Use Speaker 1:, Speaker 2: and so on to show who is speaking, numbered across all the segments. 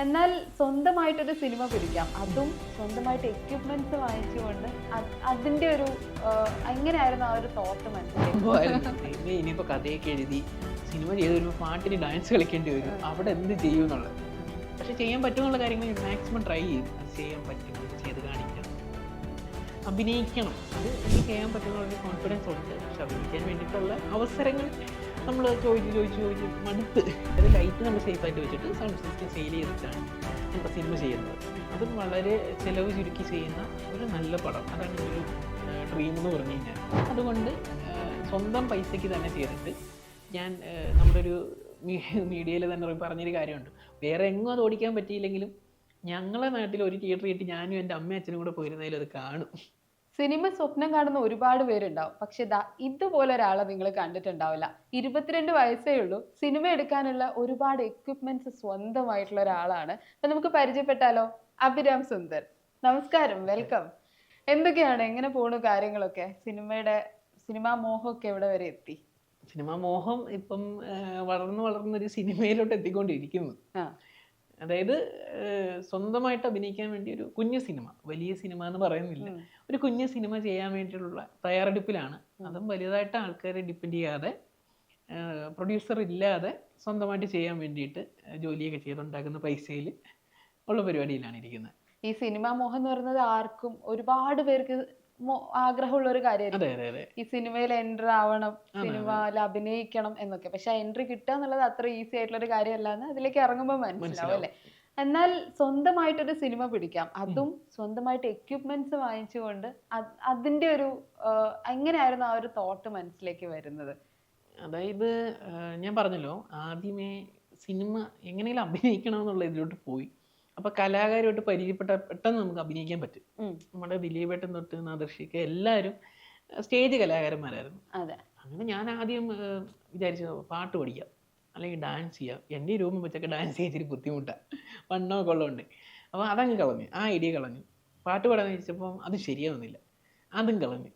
Speaker 1: എന്നാൽ സ്വന്തമായിട്ടൊരു സിനിമ പിടിക്കാം, അതും സ്വന്തമായിട്ട് എക്യുപ്മെന്റ്സ് വാങ്ങിച്ചുകൊണ്ട് അതിന്റെ ഒരു എങ്ങനെയായിരുന്നു ആ ഒരു തോട്ട് മനസ്സിലായി?
Speaker 2: ഇനിയിപ്പോ കഥയൊക്കെ എഴുതി സിനിമ ചെയ്ത് വരുമ്പോൾ പാട്ടിന് ഡാൻസ് കളിക്കേണ്ടി വരും, അവിടെ എന്ത് ചെയ്യും എന്നുള്ളത്. പക്ഷെ ചെയ്യാൻ പറ്റുമെന്നുള്ള കാര്യങ്ങൾ മാക്സിമം ട്രൈ ചെയ്യും. അത് ചെയ്യാൻ പറ്റും, ചെയ്ത് കാണിക്കണം, അഭിനയിക്കണം. അത് എനിക്ക് ചെയ്യാൻ പറ്റുമെന്നുള്ള കോൺഫിഡൻസ് ഉണ്ട്. പക്ഷെ അഭിനയിക്കാൻ വേണ്ടിയിട്ടുള്ള അവസരങ്ങൾ നമ്മൾ ചോദിച്ച് മടുത്ത്. അത് ലൈറ്റ് നമ്മൾ സേഫായിട്ട് വെച്ചിട്ട് സൗണ്ട് സിസ്റ്റം സെയിൽ ചെയ്തിട്ടാണ് ഇപ്പോൾ സിനിമ ചെയ്യുന്നത്. അതും വളരെ ചിലവ് ചുരുക്കി ചെയ്യുന്ന ഒരു നല്ല പടം. അതാണ് ഒരു ഡ്രീം എന്ന് പറഞ്ഞു കഴിഞ്ഞാൽ. അതുകൊണ്ട് സ്വന്തം പൈസയ്ക്ക് തന്നെ ചെയ്തിട്ട് ഞാൻ നമ്മുടെ ഒരു മീഡിയയിൽ തന്നെ പറഞ്ഞൊരു കാര്യമുണ്ട്, വേറെ എങ്ങും അത് ഓടിക്കാൻ പറ്റിയില്ലെങ്കിലും ഞങ്ങളെ നാട്ടിൽ ഒരു തിയേറ്റർ കിട്ടി ഞാനും എൻ്റെ അമ്മയും അച്ഛനും കൂടെ പോയിരുന്നതിൽ അത് കാണും.
Speaker 1: സിനിമ സ്വപ്നം കാണുന്ന ഒരുപാട് പേരുണ്ടാവും, പക്ഷെ ഇതുപോലെ ഒരാളെ നിങ്ങൾ കണ്ടിട്ടുണ്ടാവില്ല. 22 വയസ്സേ ഉള്ളൂ, സിനിമ എടുക്കാനുള്ള ഒരുപാട് എക്വിപ്മെന്റ്സ് സ്വന്തമായിട്ടുള്ള ഒരാളാണ്. അപ്പൊ നമുക്ക് പരിചയപ്പെട്ടാലോ? അഭിരാം സുന്ദർ, നമസ്കാരം, വെൽക്കം. എന്തൊക്കെയാണ്, എങ്ങനെ പോണു കാര്യങ്ങളൊക്കെ? സിനിമാ മോഹമൊക്കെ എവിടെ വരെ എത്തി?
Speaker 2: സിനിമാ മോഹം ഇപ്പം വളർന്നൊരു സിനിമയിലോട്ട് എത്തിക്കൊണ്ടിരിക്കുന്നു. അതായത് സ്വന്തമായിട്ട് അഭിനയിക്കാൻ വേണ്ടി ഒരു കുഞ്ഞു സിനിമ, വലിയ സിനിമ എന്ന് പറയുന്നില്ല, ഒരു കുഞ്ഞു സിനിമ ചെയ്യാൻ വേണ്ടിയിട്ടുള്ള തയ്യാറെടുപ്പിലാണ്. അതും വലുതായിട്ട് ആൾക്കാരെ ഡിപ്പെൻഡ് ചെയ്യാതെ, പ്രൊഡ്യൂസർ ഇല്ലാതെ സ്വന്തമായിട്ട് ചെയ്യാൻ വേണ്ടിയിട്ട് ജോലിയൊക്കെ ചെയ്തുണ്ടാക്കുന്ന പൈസയിൽ ഉള്ള പരിപാടിയിലാണ് ഇരിക്കുന്നത്.
Speaker 1: ഈ സിനിമാ മോഹം എന്ന് പറയുന്നത് ആർക്കും, ഒരുപാട് പേർക്ക് ആഗ്രഹമുള്ള ഒരു കാര്യമായിരിക്കും. ഈ സിനിമയിൽ എൻട്രി ആവണം, സിനിമയിൽ അഭിനയിക്കണം എന്നൊക്കെ. പക്ഷെ എൻട്രി കിട്ടുക എന്നുള്ളത് അത്ര ഈസി ആയിട്ടുള്ള ഒരു കാര്യമല്ല എന്ന് അതിലേക്ക് ഇറങ്ങുമ്പോൾ മനസ്സിലാവും അല്ലേ? എന്നാൽ സ്വന്തമായിട്ടൊരു സിനിമ പിടിക്കാം, അതും സ്വന്തമായിട്ട് എക്യുപ്മെന്റ്സ് വാങ്ങിച്ചുകൊണ്ട് അതിന്റെ ഒരു എങ്ങനെയായിരുന്നു ആ ഒരു തോട്ട് മനസ്സിലേക്ക് വരുന്നത്?
Speaker 2: അതായത് ഞാൻ പറഞ്ഞല്ലോ, ആദ്യമേ സിനിമ എങ്ങനെയെങ്കിലും അഭിനയിക്കണം എന്നുള്ള ഇതിലോട്ട് പോയി. അപ്പൊ കലാകാരുമായിട്ട് പരിചയപ്പെട്ട പെട്ടെന്ന് നമുക്ക് അഭിനയിക്കാൻ പറ്റും. നമ്മുടെ ദിലീപേട്ടൻ തൊട്ട് നാദർഷിക്ക എല്ലാവരും സ്റ്റേജ് കലാകാരന്മാരായിരുന്നു. അങ്ങനെ ഞാൻ ആദ്യം വിചാരിച്ചു പാട്ട് പഠിക്കാം, അല്ലെങ്കിൽ ഡാൻസ് ചെയ്യാം. എൻ്റെ രൂപം വെച്ചൊക്കെ ഡാൻസ് ചെയ്തിട്ട് ബുദ്ധിമുട്ടാണ്, വണ്ണമൊക്കെ ഉള്ളതുകൊണ്ട്. അപ്പോൾ അതങ്ങ് കളഞ്ഞു, ആ ഐഡിയ കളഞ്ഞു. പാട്ട് പാടാന്ന് വെച്ചപ്പം അത് ശരിയാവുന്നില്ല, അതും കളഞ്ഞു.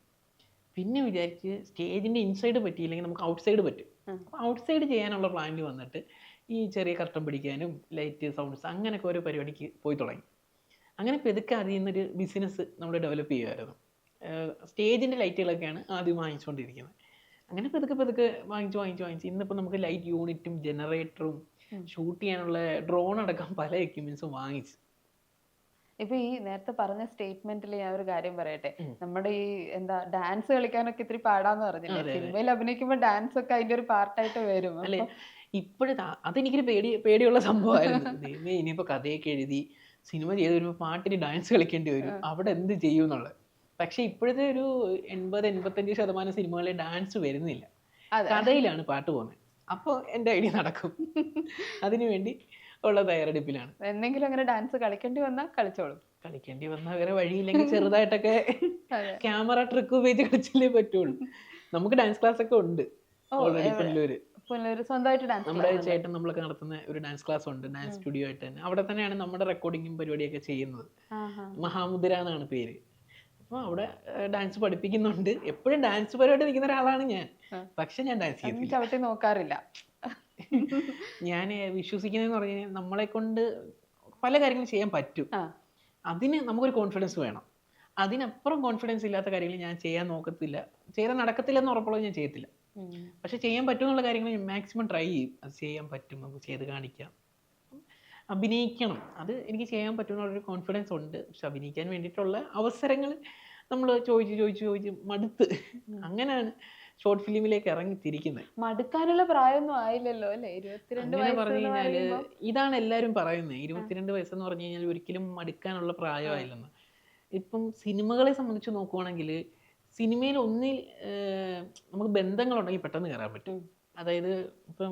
Speaker 2: പിന്നെ വിചാരിച്ച് സ്റ്റേജിൻ്റെ ഇൻസൈഡ് പറ്റിയില്ലെങ്കിൽ നമുക്ക് ഔട്ട് സൈഡ് പറ്റും. അപ്പോൾ ഔട്ട് സൈഡ് ചെയ്യാനുള്ള പ്ലാനിൽ വന്നിട്ട് ഈ ചെറിയ കർട്ടൻ പിടിക്കാനും ലൈറ്റ് സൗണ്ട്സ് അങ്ങനെയൊക്കെ ഓരോ പരിപാടിക്ക് പോയി തുടങ്ങി. അങ്ങനെ പെതുക്കെ അതിൽ നിന്നൊരു ബിസിനസ് നമ്മൾ ഡെവലപ്പ് ചെയ്യുമായിരുന്നു. സ്റ്റേജിൻ്റെ ലൈറ്റുകളൊക്കെയാണ് ആദ്യം വാങ്ങിച്ചുകൊണ്ടിരിക്കുന്നത്. അങ്ങനെ പെതുക്കെ വാങ്ങിച്ച് ഇന്നിപ്പോൾ നമുക്ക് ലൈറ്റ് യൂണിറ്റും ജനറേറ്ററും ഷൂട്ട് ചെയ്യാനുള്ള ഡ്രോൺ അടക്കം പല എക്യുപ്മെന്റ്സും വാങ്ങിച്ചു.
Speaker 1: ഇപ്പൊ ഈ നേരത്തെ പറഞ്ഞ സ്റ്റേറ്റ്മെന്റിൽ ഞാൻ ഒരു കാര്യം പറയട്ടെ. നമ്മുടെ ഈ ഡാൻസ് കളിക്കാനൊക്കെ ഇത്തിരി പാടാന്ന് പറഞ്ഞില്ലേ, സിനിമയിൽ അഭിനയിക്കുമ്പോൾ ഡാൻസ് ഒക്കെ അതിന്റെ ഒരു പാർട്ടായിട്ട് വരും
Speaker 2: അല്ലേ? ഇപ്പോഴത്തെ അതെനിക്കൊരു പേടിയുള്ള സംഭവമായിരുന്നു. ഇനിയിപ്പോ കഥയൊക്കെ എഴുതി സിനിമ ചെയ്ത് വരുമ്പോൾ പാട്ടിന് ഡാൻസ് കളിക്കേണ്ടി വരും, അവിടെ എന്ത് ചെയ്യും എന്നുള്ളത്. പക്ഷെ ഇപ്പോഴത്തെ ഒരു 80-85% സിനിമകളിൽ ഡാൻസ് വരുന്നില്ല, കഥയിലാണ് പാട്ട് പോകുന്നത്. അപ്പോൾ എൻ്റെ ഐഡിയ നടക്കും. അതിനുവേണ്ടി ഉള്ള തയ്യാറെടുപ്പിലാണ്.
Speaker 1: എന്തെങ്കിലും അങ്ങനെ ഡാൻസ് കളിക്കേണ്ടി വന്നാൽ
Speaker 2: കളിക്കേണ്ടി വന്നാൽ വേറെ വഴിയില്ലെങ്കിൽ ചെറുതായിട്ടൊക്കെ ക്യാമറ ട്രിക്ക് ഉപയോഗിച്ച് കളിച്ചില്ലേ പറ്റുള്ളൂ. നമുക്ക് ഡാൻസ് ക്ലാസ് ഒക്കെ ഉണ്ട് ഓൾറെഡി പുനലൂര്. നമ്മുടെ ചേട്ടൻ നമ്മളൊക്കെ നടത്തുന്ന ഒരു ഡാൻസ് ക്ലാസ് ഉണ്ട്, ഡാൻസ് സ്റ്റുഡിയോ ആയിട്ട് തന്നെ. അവിടെ തന്നെയാണ് നമ്മുടെ റെക്കോർഡിങ്ങും പരിപാടിയൊക്കെ ചെയ്യുന്നത്. മഹാമുദ്ര എന്നാണ് പേര്. അപ്പോൾ അവിടെ ഡാൻസ് പഠിപ്പിക്കുന്നുണ്ട്. എപ്പോഴും ഡാൻസ് പരിപാടി നിൽക്കുന്ന ഒരാളാണ് ഞാൻ, പക്ഷെ ഞാൻ ഡാൻസ്
Speaker 1: ചെയ്തിട്ട് നോക്കാറില്ല.
Speaker 2: ഞാൻ വിശ്വസിക്കുന്നതെന്ന് പറഞ്ഞു കഴിഞ്ഞാൽ നമ്മളെ കൊണ്ട് പല കാര്യങ്ങളും ചെയ്യാൻ പറ്റും. അതിന് നമുക്കൊരു കോൺഫിഡൻസ് വേണം. അതിനപ്പുറം കോൺഫിഡൻസ് ഇല്ലാത്ത കാര്യങ്ങൾ ഞാൻ ചെയ്യാൻ നോക്കത്തില്ല, ചെയ്താൽ നടക്കത്തില്ലെന്ന് ഉറപ്പുള്ളത് ഞാൻ ചെയ്യത്തില്ല. പക്ഷെ ചെയ്യാൻ പറ്റുമെന്നുള്ള കാര്യങ്ങൾ ഞാൻ മാക്സിമം ട്രൈ ചെയ്യും. അത് ചെയ്യാൻ പറ്റും, നമുക്ക് ചെയ്ത് കാണിക്കാം, അഭിനയിക്കണം. അത് എനിക്ക് ചെയ്യാൻ പറ്റുമെന്നുള്ളൊരു കോൺഫിഡൻസ് ഉണ്ട്. പക്ഷെ അഭിനയിക്കാൻ വേണ്ടിയിട്ടുള്ള അവസരങ്ങൾ നമ്മൾ ചോദിച്ച് മടുത്ത്. അങ്ങനെയാണ് ഷോർട്ട് ഫിലിമിലേക്ക് ഇറങ്ങി തിരിക്കുന്നത്.
Speaker 1: മടുക്കാനുള്ള പ്രായമൊന്നും ആയില്ലല്ലോ അല്ലേ? 22
Speaker 2: പറഞ്ഞു കഴിഞ്ഞാല് ഇതാണ് എല്ലാവരും പറയുന്നത്. 22 വയസ്സെന്ന് പറഞ്ഞു കഴിഞ്ഞാൽ ഒരിക്കലും മടുക്കാനുള്ള പ്രായമായില്ലെന്ന്. ഇപ്പം സിനിമകളെ സംബന്ധിച്ച് നോക്കുവാണെങ്കിൽ സിനിമയിൽ ഒന്നിൽ നമുക്ക് ബന്ധങ്ങളുണ്ടെങ്കിൽ പെട്ടെന്ന് കയറാൻ പറ്റും. അതായത് ഇപ്പം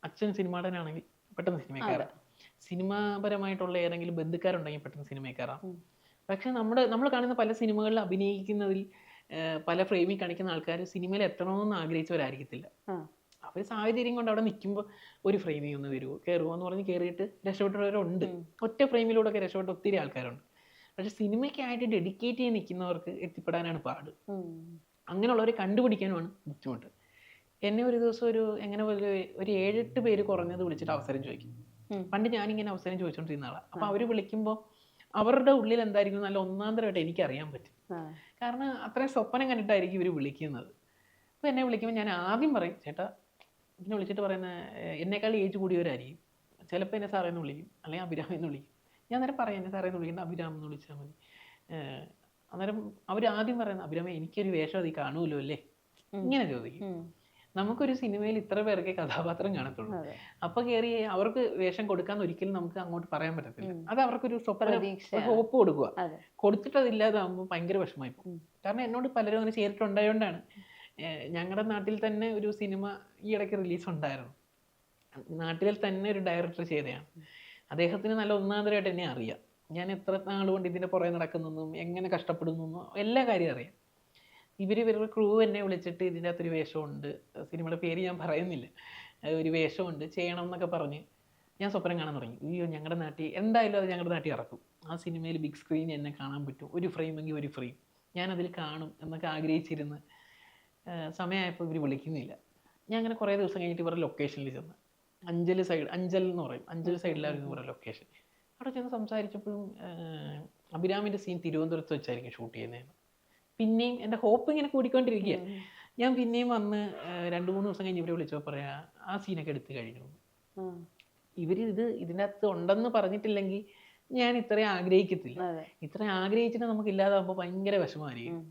Speaker 2: അച്ഛൻ സിനിമാടനാണെങ്കിൽ പെട്ടെന്ന് സിനിമയിൽ കയറാം. സിനിമാപരമായിട്ടുള്ള ഏതെങ്കിലും ബന്ധുക്കാരുണ്ടെങ്കിൽ പെട്ടെന്ന് സിനിമയിൽ കയറാം. പക്ഷെ നമ്മൾ കാണുന്ന പല സിനിമകളിൽ അഭിനയിക്കുന്നതിൽ പല ഫ്രെയിമിൽ കാണിക്കുന്ന ആൾക്കാർ സിനിമയിൽ എത്തണമെന്ന് ആഗ്രഹിച്ചവരായിരിക്കത്തില്ല. അവർ സാഹചര്യം കൊണ്ട് അവിടെ നിൽക്കുമ്പോൾ ഒരു ഫ്രെയിമിൽ ഒന്ന് കയറുമോ എന്ന് പറഞ്ഞ് കയറിയിട്ട് രക്ഷപ്പെട്ടവരുണ്ട്. ഒറ്റ ഫ്രെയിമിലൂടെ ഒക്കെ രക്ഷപ്പെട്ട ഒത്തിരി ആൾക്കാരുണ്ട്. പക്ഷെ സിനിമയ്ക്കായിട്ട് ഡെഡിക്കേറ്റ് ചെയ്ത് നിൽക്കുന്നവർക്ക് എത്തിപ്പെടാനാണ് പാട്. അങ്ങനെയുള്ളവരെ കണ്ടുപിടിക്കാനുമാണ് ബുദ്ധിമുട്ട്. എന്നെ ഒരു ദിവസം ഒരു 7-8 പേര് കുറഞ്ഞത് വിളിച്ചിട്ട് അവസരം ചോദിക്കും. പണ്ട് ഞാനിങ്ങനെ അവസരം ചോദിച്ചുകൊണ്ടിരുന്ന ആളാണ്. അപ്പോൾ അവർ വിളിക്കുമ്പോൾ അവരുടെ ഉള്ളിൽ എന്തായിരിക്കും നല്ല ഒന്നാന്തരമായിട്ട് എനിക്കറിയാൻ പറ്റും. കാരണം അത്രയും സ്വപ്നം കണ്ടിട്ടായിരിക്കും ഇവർ വിളിക്കുന്നത്. അപ്പോൾ എന്നെ വിളിക്കുമ്പോൾ ഞാൻ ആദ്യം പറയും, ചേട്ടാ എന്നെ വിളിച്ചിട്ട് പറയുന്ന എന്നേക്കാൾ ഏജ് കൂടിയവരായിരിക്കും. ചിലപ്പോൾ എന്നെ സാറേന്ന് വിളിക്കും, അല്ലെങ്കിൽ അഭിരാമി എന്ന് വിളിക്കും. ഞാൻ നേരം പറയാം എന്നെ സാറേന്ന് വിളിക്കേണ്ട, അഭിരാമി എന്ന് വിളിച്ചാൽ മതി. അന്നേരം അവർ ആദ്യം പറയുന്നത്, അഭിരാമി എനിക്കൊരു വേഷം അത് കാണുമല്ലോ അല്ലേ, ഇങ്ങനെ ചോദിക്കും. നമുക്കൊരു സിനിമയിൽ ഇത്ര പേർക്ക് കഥാപാത്രം കാണത്തുള്ളൂ. അപ്പൊ കയറി അവർക്ക് വേഷം കൊടുക്കാന്ന് ഒരിക്കലും നമുക്ക് അങ്ങോട്ട് പറയാൻ പറ്റത്തില്ല. അത് അവർക്കൊരു സ്വപ്നം, ഹോപ്പ് കൊടുക്കുക. കൊടുത്തിട്ട് അതില്ലാതാകുമ്പോൾ ഭയങ്കര വിഷമമായി പോകും. കാരണം എന്നോട് പലരും അങ്ങനെ ചെയ്തിട്ടുണ്ടായോണ്ടാണ്. ഞങ്ങളുടെ നാട്ടിൽ തന്നെ ഒരു സിനിമ ഈ ഇടയ്ക്ക് റിലീസ് ഉണ്ടായിരുന്നു. നാട്ടിൽ തന്നെ ഒരു ഡയറക്ടർ ചെയ്തതാണ്. അദ്ദേഹത്തിന് നല്ല ഒന്നാന്തരമായിട്ട് എന്നെ അറിയാം. ഞാൻ എത്ര നാളുകൊണ്ട് ഇതിൻ്റെ പുറകെ നടക്കുന്നതെന്നും എങ്ങനെ കഷ്ടപ്പെടുന്നു എല്ലാ കാര്യം അറിയാം. ഇവരുടെ ക്രൂ എന്നെ വിളിച്ചിട്ട് ഇതിൻ്റെ അകത്തൊരു വേഷമുണ്ട്, സിനിമയുടെ പേര് ഞാൻ പറയുന്നില്ല, ഒരു വേഷമുണ്ട് ചെയ്യണം എന്നൊക്കെ പറഞ്ഞ് ഞാൻ സ്വപ്നം കാണാൻ തുടങ്ങി. അയ്യോ ഞങ്ങളുടെ നാട്ടിൽ എന്തായാലും അത് ഞങ്ങളുടെ നാട്ടിൽ ഇറക്കും, ആ സിനിമയിൽ ബിഗ് സ്ക്രീൻ എന്നെ കാണാൻ പറ്റും, ഒരു ഫ്രെയിമെങ്കിൽ ഒരു ഫ്രെയിം ഞാനതിൽ കാണും എന്നൊക്കെ ആഗ്രഹിച്ചിരുന്ന് സമയമായപ്പോൾ ഇവർ വിളിക്കുന്നില്ല. ഞാൻ അങ്ങനെ കുറേ ദിവസം കഴിഞ്ഞിട്ട് ഇവരുടെ ലൊക്കേഷനിൽ ചെന്ന്, അഞ്ചൽ എന്ന് പറയും, അഞ്ചൽ സൈഡിലായിരുന്നു ഇവരുടെ ലൊക്കേഷൻ. അവിടെ ചെന്ന് സംസാരിച്ചപ്പോഴും അഭിരാമിൻ്റെ സീൻ തിരുവനന്തപുരത്ത് വെച്ചായിരിക്കും ഷൂട്ട് ചെയ്യുന്നതെന്ന്. പിന്നെയും എൻ്റെ ഹോപ്പ് ഇങ്ങനെ കൂടിക്കൊണ്ടിരിക്കുക. ഞാൻ പിന്നെയും വന്ന് 2-3 ദിവസം കഴിഞ്ഞ് ഇവരെ വിളിച്ചപ്പോൾ പറയാ ആ സീനൊക്കെ എടുത്ത് കഴിഞ്ഞു. ഇതിനകത്ത് ഉണ്ടെന്ന് പറഞ്ഞിട്ടില്ലെങ്കിൽ ഞാൻ ഇത്രയും ആഗ്രഹിക്കത്തില്ല. ഇത്രയും ആഗ്രഹിച്ചിട്ട് നമുക്ക് ഇല്ലാതാകുമ്പോൾ ഭയങ്കര വിഷമമായിരിക്കും.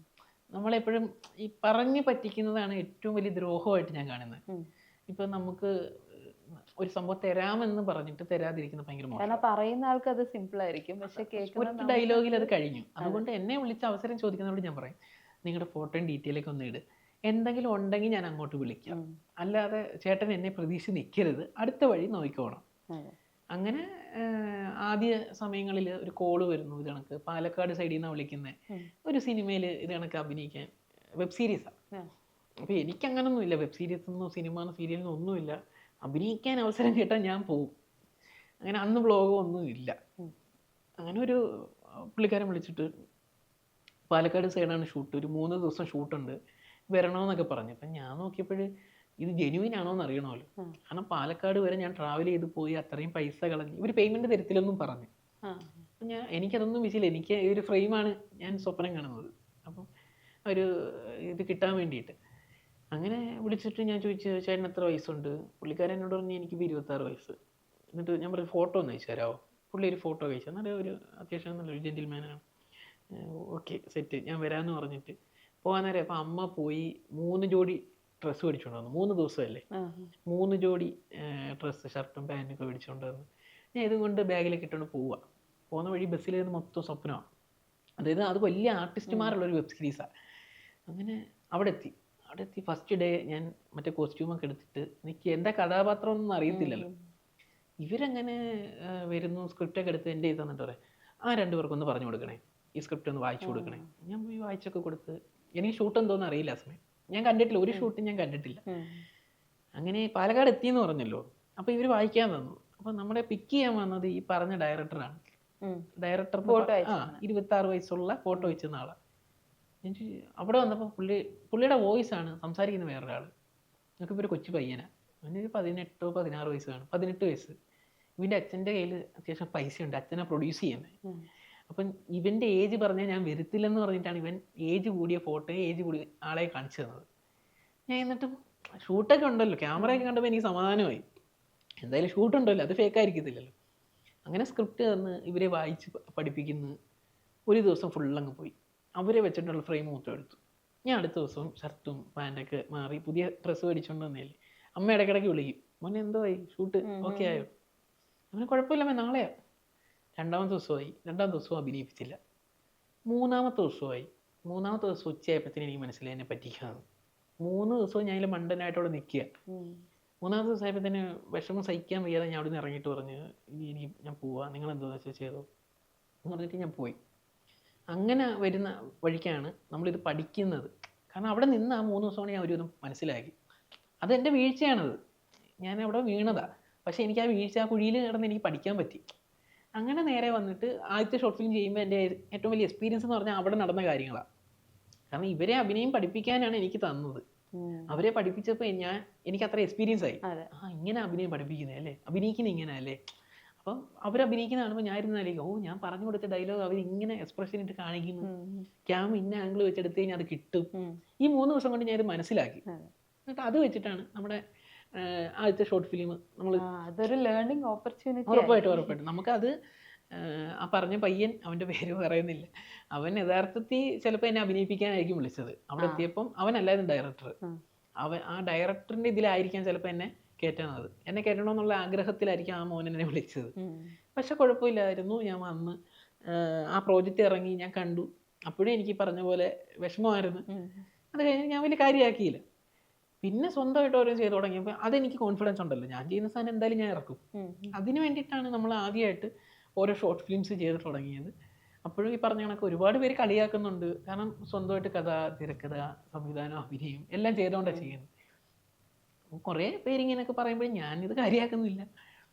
Speaker 2: നമ്മളെപ്പോഴും ഈ പറഞ്ഞ് പറ്റിക്കുന്നതാണ് ഏറ്റവും വലിയ ദ്രോഹമായിട്ട് ഞാൻ കാണുന്നത്. ഇപ്പൊ നമുക്ക് ഒരു സംഭവം തരാമെന്ന് പറഞ്ഞിട്ട് തരാതിരിക്കുന്ന ഭയങ്കര മോശം.
Speaker 1: പറയുന്ന ആൾക്ക് അത് സിമ്പിൾ ആയിരിക്കും, പക്ഷെ
Speaker 2: ഒറ്റ ഡയലോഗിൽ അത് കഴിഞ്ഞു. അതുകൊണ്ട് എന്നെ വിളിച്ച അവസരം ചോദിക്കുന്നതോട് ഞാൻ പറയും, നിങ്ങളുടെ ഫോട്ടോയും ഡീറ്റെയിലൊക്കെ ഒന്ന് ഇട്, എന്തെങ്കിലും ഉണ്ടെങ്കിൽ ഞാൻ അങ്ങോട്ട് വിളിക്കാം, അല്ലാതെ ചേട്ടൻ എന്നെ പ്രതീക്ഷ നിൽക്കരുത്, അടുത്ത വഴി നോക്കിക്കോണം. അങ്ങനെ ആദ്യ സമയങ്ങളിൽ ഒരു കോള് വരുന്നു, ഇത് കണക്ക് പാലക്കാട് സൈഡിൽ നിന്നാണ് വിളിക്കുന്നത്, ഒരു സിനിമയിൽ ഇത് കണക്ക് അഭിനയിക്കാൻ, വെബ് സീരീസാണ്. അപ്പോൾ എനിക്കങ്ങനൊന്നും ഇല്ല, വെബ് സീരീസ് എന്നോ സിനിമ സീരിയലിനോ ഒന്നുമില്ല. അഭിനയിക്കാൻ അവസരം കിട്ടാൻ ഞാൻ പോവും. അങ്ങനെ അന്ന് വ്ളോഗോ ഒന്നും ഇല്ല. അങ്ങനെ ഒരു പുള്ളിക്കാരൻ വിളിച്ചിട്ട് പാലക്കാട് സൈഡാണ് ഷൂട്ട്, ഒരു 3 ദിവസം ഷൂട്ടുണ്ട്, വരണമെന്നൊക്കെ പറഞ്ഞു. അപ്പം ഞാൻ നോക്കിയപ്പോൾ ഇത് ജെന്യുവിൻ ആണോ എന്ന് അറിയണമല്ലോ. കാരണം പാലക്കാട് വരെ ഞാൻ ട്രാവൽ ചെയ്ത് പോയി അത്രയും പൈസ കളഞ്ഞ് ഇവർ പേയ്മെൻറ്റ് തരത്തില്ലെന്നും പറഞ്ഞു. അപ്പം എനിക്കതൊന്നും വിഷയമില്ല, എനിക്ക് ഈ ഒരു ഫ്രെയിമാണ് ഞാൻ സ്വപ്നം കാണുന്നത്. അപ്പം ഒരു ഇത് കിട്ടാൻ വേണ്ടിയിട്ട് അങ്ങനെ വിളിച്ചിട്ട് ഞാൻ ചോദിച്ചു, ചേട്ടൻ എത്ര വയസ്സുണ്ട്? പുള്ളിക്കാരൻ എന്നോട് പറഞ്ഞു എനിക്ക് 26 വയസ്സ്. എന്നിട്ട് ഞാൻ പറഞ്ഞു ഫോട്ടോ ഒന്ന് അയച്ചു തരാമോ? പുള്ളി ഒരു ഫോട്ടോ അയച്ചു. എന്നാൽ ഒരു അത്യാവശ്യം നല്ലൊരു ജെന്റിൽമാനാണ്. ഓക്കെ സെറ്റ്, ഞാൻ വരാമെന്ന് പറഞ്ഞിട്ട് പോകാൻ നേരം. അപ്പം അമ്മ പോയി 3 ജോഡി ഡ്രസ്സ് മേടിച്ചുകൊണ്ട് വന്നു. 3 ദിവസമല്ലേ, 3 ജോഡി ഡ്രസ്സ് ഷർട്ടും പാൻറ്റൊക്കെ മേടിച്ചുകൊണ്ട് വന്നു. ഞാൻ ഇതും കൊണ്ട് ബാഗിലേക്ക് ഇട്ടുകൊണ്ട് പോവുക. പോകുന്ന വഴി ബസ്സിലിരുന്ന് മൊത്തം സ്വപ്നമാണ്. അതായത് അത് വലിയ ആർട്ടിസ്റ്റുമാരുള്ളൊരു വെബ് സീരീസാണ്. അങ്ങനെ അവിടെ എത്തി ഫസ്റ്റ് ഡേ ഞാൻ മറ്റേ കോസ്റ്റ്യൂമൊക്കെ എടുത്തിട്ട്, എനിക്ക് എൻ്റെ കഥാപാത്രം ഒന്നും അറിയത്തില്ലല്ലോ. ഇവരങ്ങനെ വരുന്നു, സ്ക്രിപ്റ്റൊക്കെ എടുത്ത് എൻ്റെ ഇത് തന്നിട്ട് പറയാം, ആ 2 പേർക്കൊന്ന് പറഞ്ഞു കൊടുക്കണേ, ഈ സ്ക്രിപ്റ്റ് ഒന്ന് വായിച്ചു കൊടുക്കണേ. ഞാൻ പോയി വായിച്ചൊക്കെ കൊടുത്ത്, എനിക്ക് ഷൂട്ട് എന്തോന്ന് അറിയില്ല ആ സമയം, ഞാൻ കണ്ടിട്ടില്ല, ഒരു ഷൂട്ടും ഞാൻ കണ്ടിട്ടില്ല. അങ്ങനെ പാലക്കാട് എത്തിയെന്ന് പറഞ്ഞല്ലോ. അപ്പോൾ ഇവർ വായിക്കാൻ തന്നു. അപ്പോൾ നമ്മളെ പിക്ക് ചെയ്യാൻ വന്നത് ഈ പറഞ്ഞ ഡയറക്ടറാണ്. ഡയറക്ടർ 26 വയസ്സുള്ള ഫോട്ടോ വെച്ച ആളാണ്. അവിടെ വന്നപ്പോൾ പുള്ളിയുടെ വോയിസാണ് സംസാരിക്കുന്ന വേറൊരാൾ. നമുക്കിപ്പോൾ ഒരു കൊച്ചു പയ്യനാണ്, അവനൊരു 18-16 വയസ്സ് കാണും, 18 വയസ്സ്. ഇവൻ്റെ അച്ഛൻ്റെ കയ്യിൽ അത്യാവശ്യം പൈസയുണ്ട്, അച്ഛനെ പ്രൊഡ്യൂസ് ചെയ്യുന്നത്. അപ്പം ഇവൻ്റെ ഏജ് പറഞ്ഞാൽ ഞാൻ വരത്തില്ലെന്ന് പറഞ്ഞിട്ടാണ് ഇവൻ ഏജ് കൂടിയ ഫോട്ടോയെ ഏജ് കൂടിയ ആളെ കാണിച്ചു തന്നത്. ഞാൻ എന്നിട്ടും ഷൂട്ടൊക്കെ ഉണ്ടല്ലോ, ക്യാമറയൊക്കെ കണ്ടപ്പോൾ എനിക്ക് സമാധാനമായി, എന്തായാലും ഷൂട്ടുണ്ടല്ലോ, അത് ഫേക്കായിരിക്കത്തില്ലല്ലോ. അങ്ങനെ സ്ക്രിപ്റ്റ് തന്ന് ഇവരെ വായിച്ച് പഠിപ്പിക്കുന്നു. ഒരു ദിവസം ഫുള്ളങ്ങ് പോയി. അവരെ വെച്ചിട്ടുള്ള ഫ്രെയിം മൊത്തം എടുത്തു. ഞാൻ അടുത്ത ദിവസവും ഷർട്ടും പാൻറ്റൊക്കെ മാറി പുതിയ ഡ്രസ്സ് മേടിച്ചുകൊണ്ട് വന്നേലേ അമ്മ ഇടയ്ക്കിടയ്ക്ക് വിളിക്കും, മോനെ എന്തോ ആയി, ഷൂട്ട് ഓക്കെ ആയോ? അവന് കുഴപ്പമില്ലമ്മേ, നാളെയാ. 2ാമത്തെ ദിവസമായി, 2ാം ദിവസവും അഭിനയിപ്പിച്ചില്ല. 3ാമത്തെ ദിവസമായി. 3ാമത്തെ ദിവസം ഉച്ചയായപ്പോഴത്തേന് എനിക്ക് മനസ്സിലായി എന്നെ പറ്റിക്കാന്ന്. 3 ദിവസവും ഞാൻ അതിൽ മണ്ടനായിട്ട് അവിടെ നിൽക്കുക. 3ാമത്തെ ദിവസമായപ്പോഴത്തേന് വിഷമം സഹിക്കാൻ വയ്യാതെ ഞാൻ അവിടെ നിന്ന് ഇറങ്ങിയിട്ട് പറഞ്ഞു, ഇനി ഞാൻ പോവാം, നിങ്ങളെന്താണെന്ന് വെച്ചാൽ ചെയ്തോ എന്ന് പറഞ്ഞിട്ട് ഞാൻ പോയി. അങ്ങനെ വരുന്ന വഴിക്കാണ് നമ്മളിത് പഠിക്കുന്നത്. കാരണം അവിടെ നിന്ന് ആ 3 ദിവസമാണ് ഞാൻ ഒരുവിധം മനസ്സിലാക്കി. അതെൻ്റെ വീഴ്ചയാണത്, ഞാൻ അവിടെ വീണതാണ്. പക്ഷേ എനിക്ക് ആ വീഴ്ച, ആ കുഴിയിൽ കിടന്ന് എനിക്ക് പഠിക്കാൻ പറ്റി. അങ്ങനെ നേരെ വന്നിട്ട് ആദ്യത്തെ ഷോർട്ട് ഫിലിം ചെയ്യുമ്പോൾ എൻ്റെ ഏറ്റവും വലിയ എക്സ്പീരിയൻസ് എന്ന് പറഞ്ഞാൽ അവിടെ നടന്ന കാര്യങ്ങളാണ്. കാരണം ഇവരെ അഭിനയം പഠിപ്പിക്കാനാണ് എനിക്ക് തന്നത്. അവരെ പഠിപ്പിച്ചപ്പോൾ എനിക്ക് അത്ര എക്സ്പീരിയൻസ് ആയി. ഇങ്ങനെ അഭിനയം പഠിപ്പിക്കുന്നത് അല്ലേ, അഭിനയിക്കുന്നത് ഇങ്ങനെ അല്ലേ, അപ്പം അവരഭിനയിക്കുന്ന കാണുമ്പോൾ ഞാൻ ഇരുന്നായിരിക്കും, ഓ ഞാൻ പറഞ്ഞു കൊടുത്ത ഡയലോഗ് അവർ ഇങ്ങനെ എക്സ്പ്രഷൻ ഇട്ട് കാണിക്കുന്നു, ക്യാം ഇന്ന ആംഗിൾ വെച്ചെടുത്ത് കഴിഞ്ഞാൽ അത് കിട്ടും. ഈ 3 ദിവസം കൊണ്ട് ഞാൻ ഇത് മനസ്സിലാക്കി. എന്നിട്ട് അത് വെച്ചിട്ടാണ് നമ്മുടെ ആദ്യത്തെ ഷോർട്ട് ഫിലിം നമ്മൾ,
Speaker 1: അതൊരു ലേണിംഗ് ഓപ്പർച്യൂണിറ്റി.
Speaker 2: ഉറപ്പായിട്ടും നമുക്കത് ആ പറഞ്ഞ പയ്യൻ, അവൻ്റെ പേര് പറയുന്നില്ല, അവൻ യഥാർത്ഥത്തിൽ ചിലപ്പോൾ എന്നെ അഭിനയിപ്പിക്കാനായിരിക്കും വിളിച്ചത്. അവിടെ എത്തിയപ്പം അവനല്ലായിരുന്നു ഡയറക്ടർ. ആ ഡയറക്ടറിൻ്റെ ഇതിലായിരിക്കാം ചിലപ്പോൾ എന്നെ കയറ്റണത്. എന്നെ കയറ്റണമെന്നുള്ള ആഗ്രഹത്തിലായിരിക്കും ആ മോൻ എന്നെ വിളിച്ചത്. പക്ഷെ കുഴപ്പമില്ലായിരുന്നു. ഞാൻ വന്ന് ആ പ്രോജക്റ്റ് ഇറങ്ങി, ഞാൻ കണ്ടു. അപ്പോഴും എനിക്ക് പറഞ്ഞ പോലെ വിഷമമായിരുന്നു. അത് കഴിഞ്ഞ് ഞാൻ വലിയ കാര്യമാക്കിയില്ല. പിന്നെ സ്വന്തമായിട്ട് ഓരോ ചെയ്ത് തുടങ്ങിയപ്പോൾ അതെനിക്ക് കോൺഫിഡൻസ് ഉണ്ടല്ലോ, ഞാൻ ചെയ്യുന്ന സാധനം എന്തായാലും ഞാൻ ഇറക്കും. അതിന് വേണ്ടിയിട്ടാണ് നമ്മൾ ആദ്യമായിട്ട് ഓരോ ഷോർട്ട് ഫിലിംസ് ചെയ്ത് തുടങ്ങിയത്. അപ്പോഴും ഈ പറഞ്ഞ കണക്ക് ഒരുപാട് പേര് കളിയാക്കുന്നുണ്ട്. കാരണം സ്വന്തമായിട്ട് കഥ, തിരക്കഥ, സംവിധാനം, അഭിനയം എല്ലാം ചെയ്തുകൊണ്ടാണ് ചെയ്യുന്നത്. കുറേ പേരിങ്ങനെയൊക്കെ പറയുമ്പോൾ ഞാനിത് കാര്യമാക്കുന്നില്ല.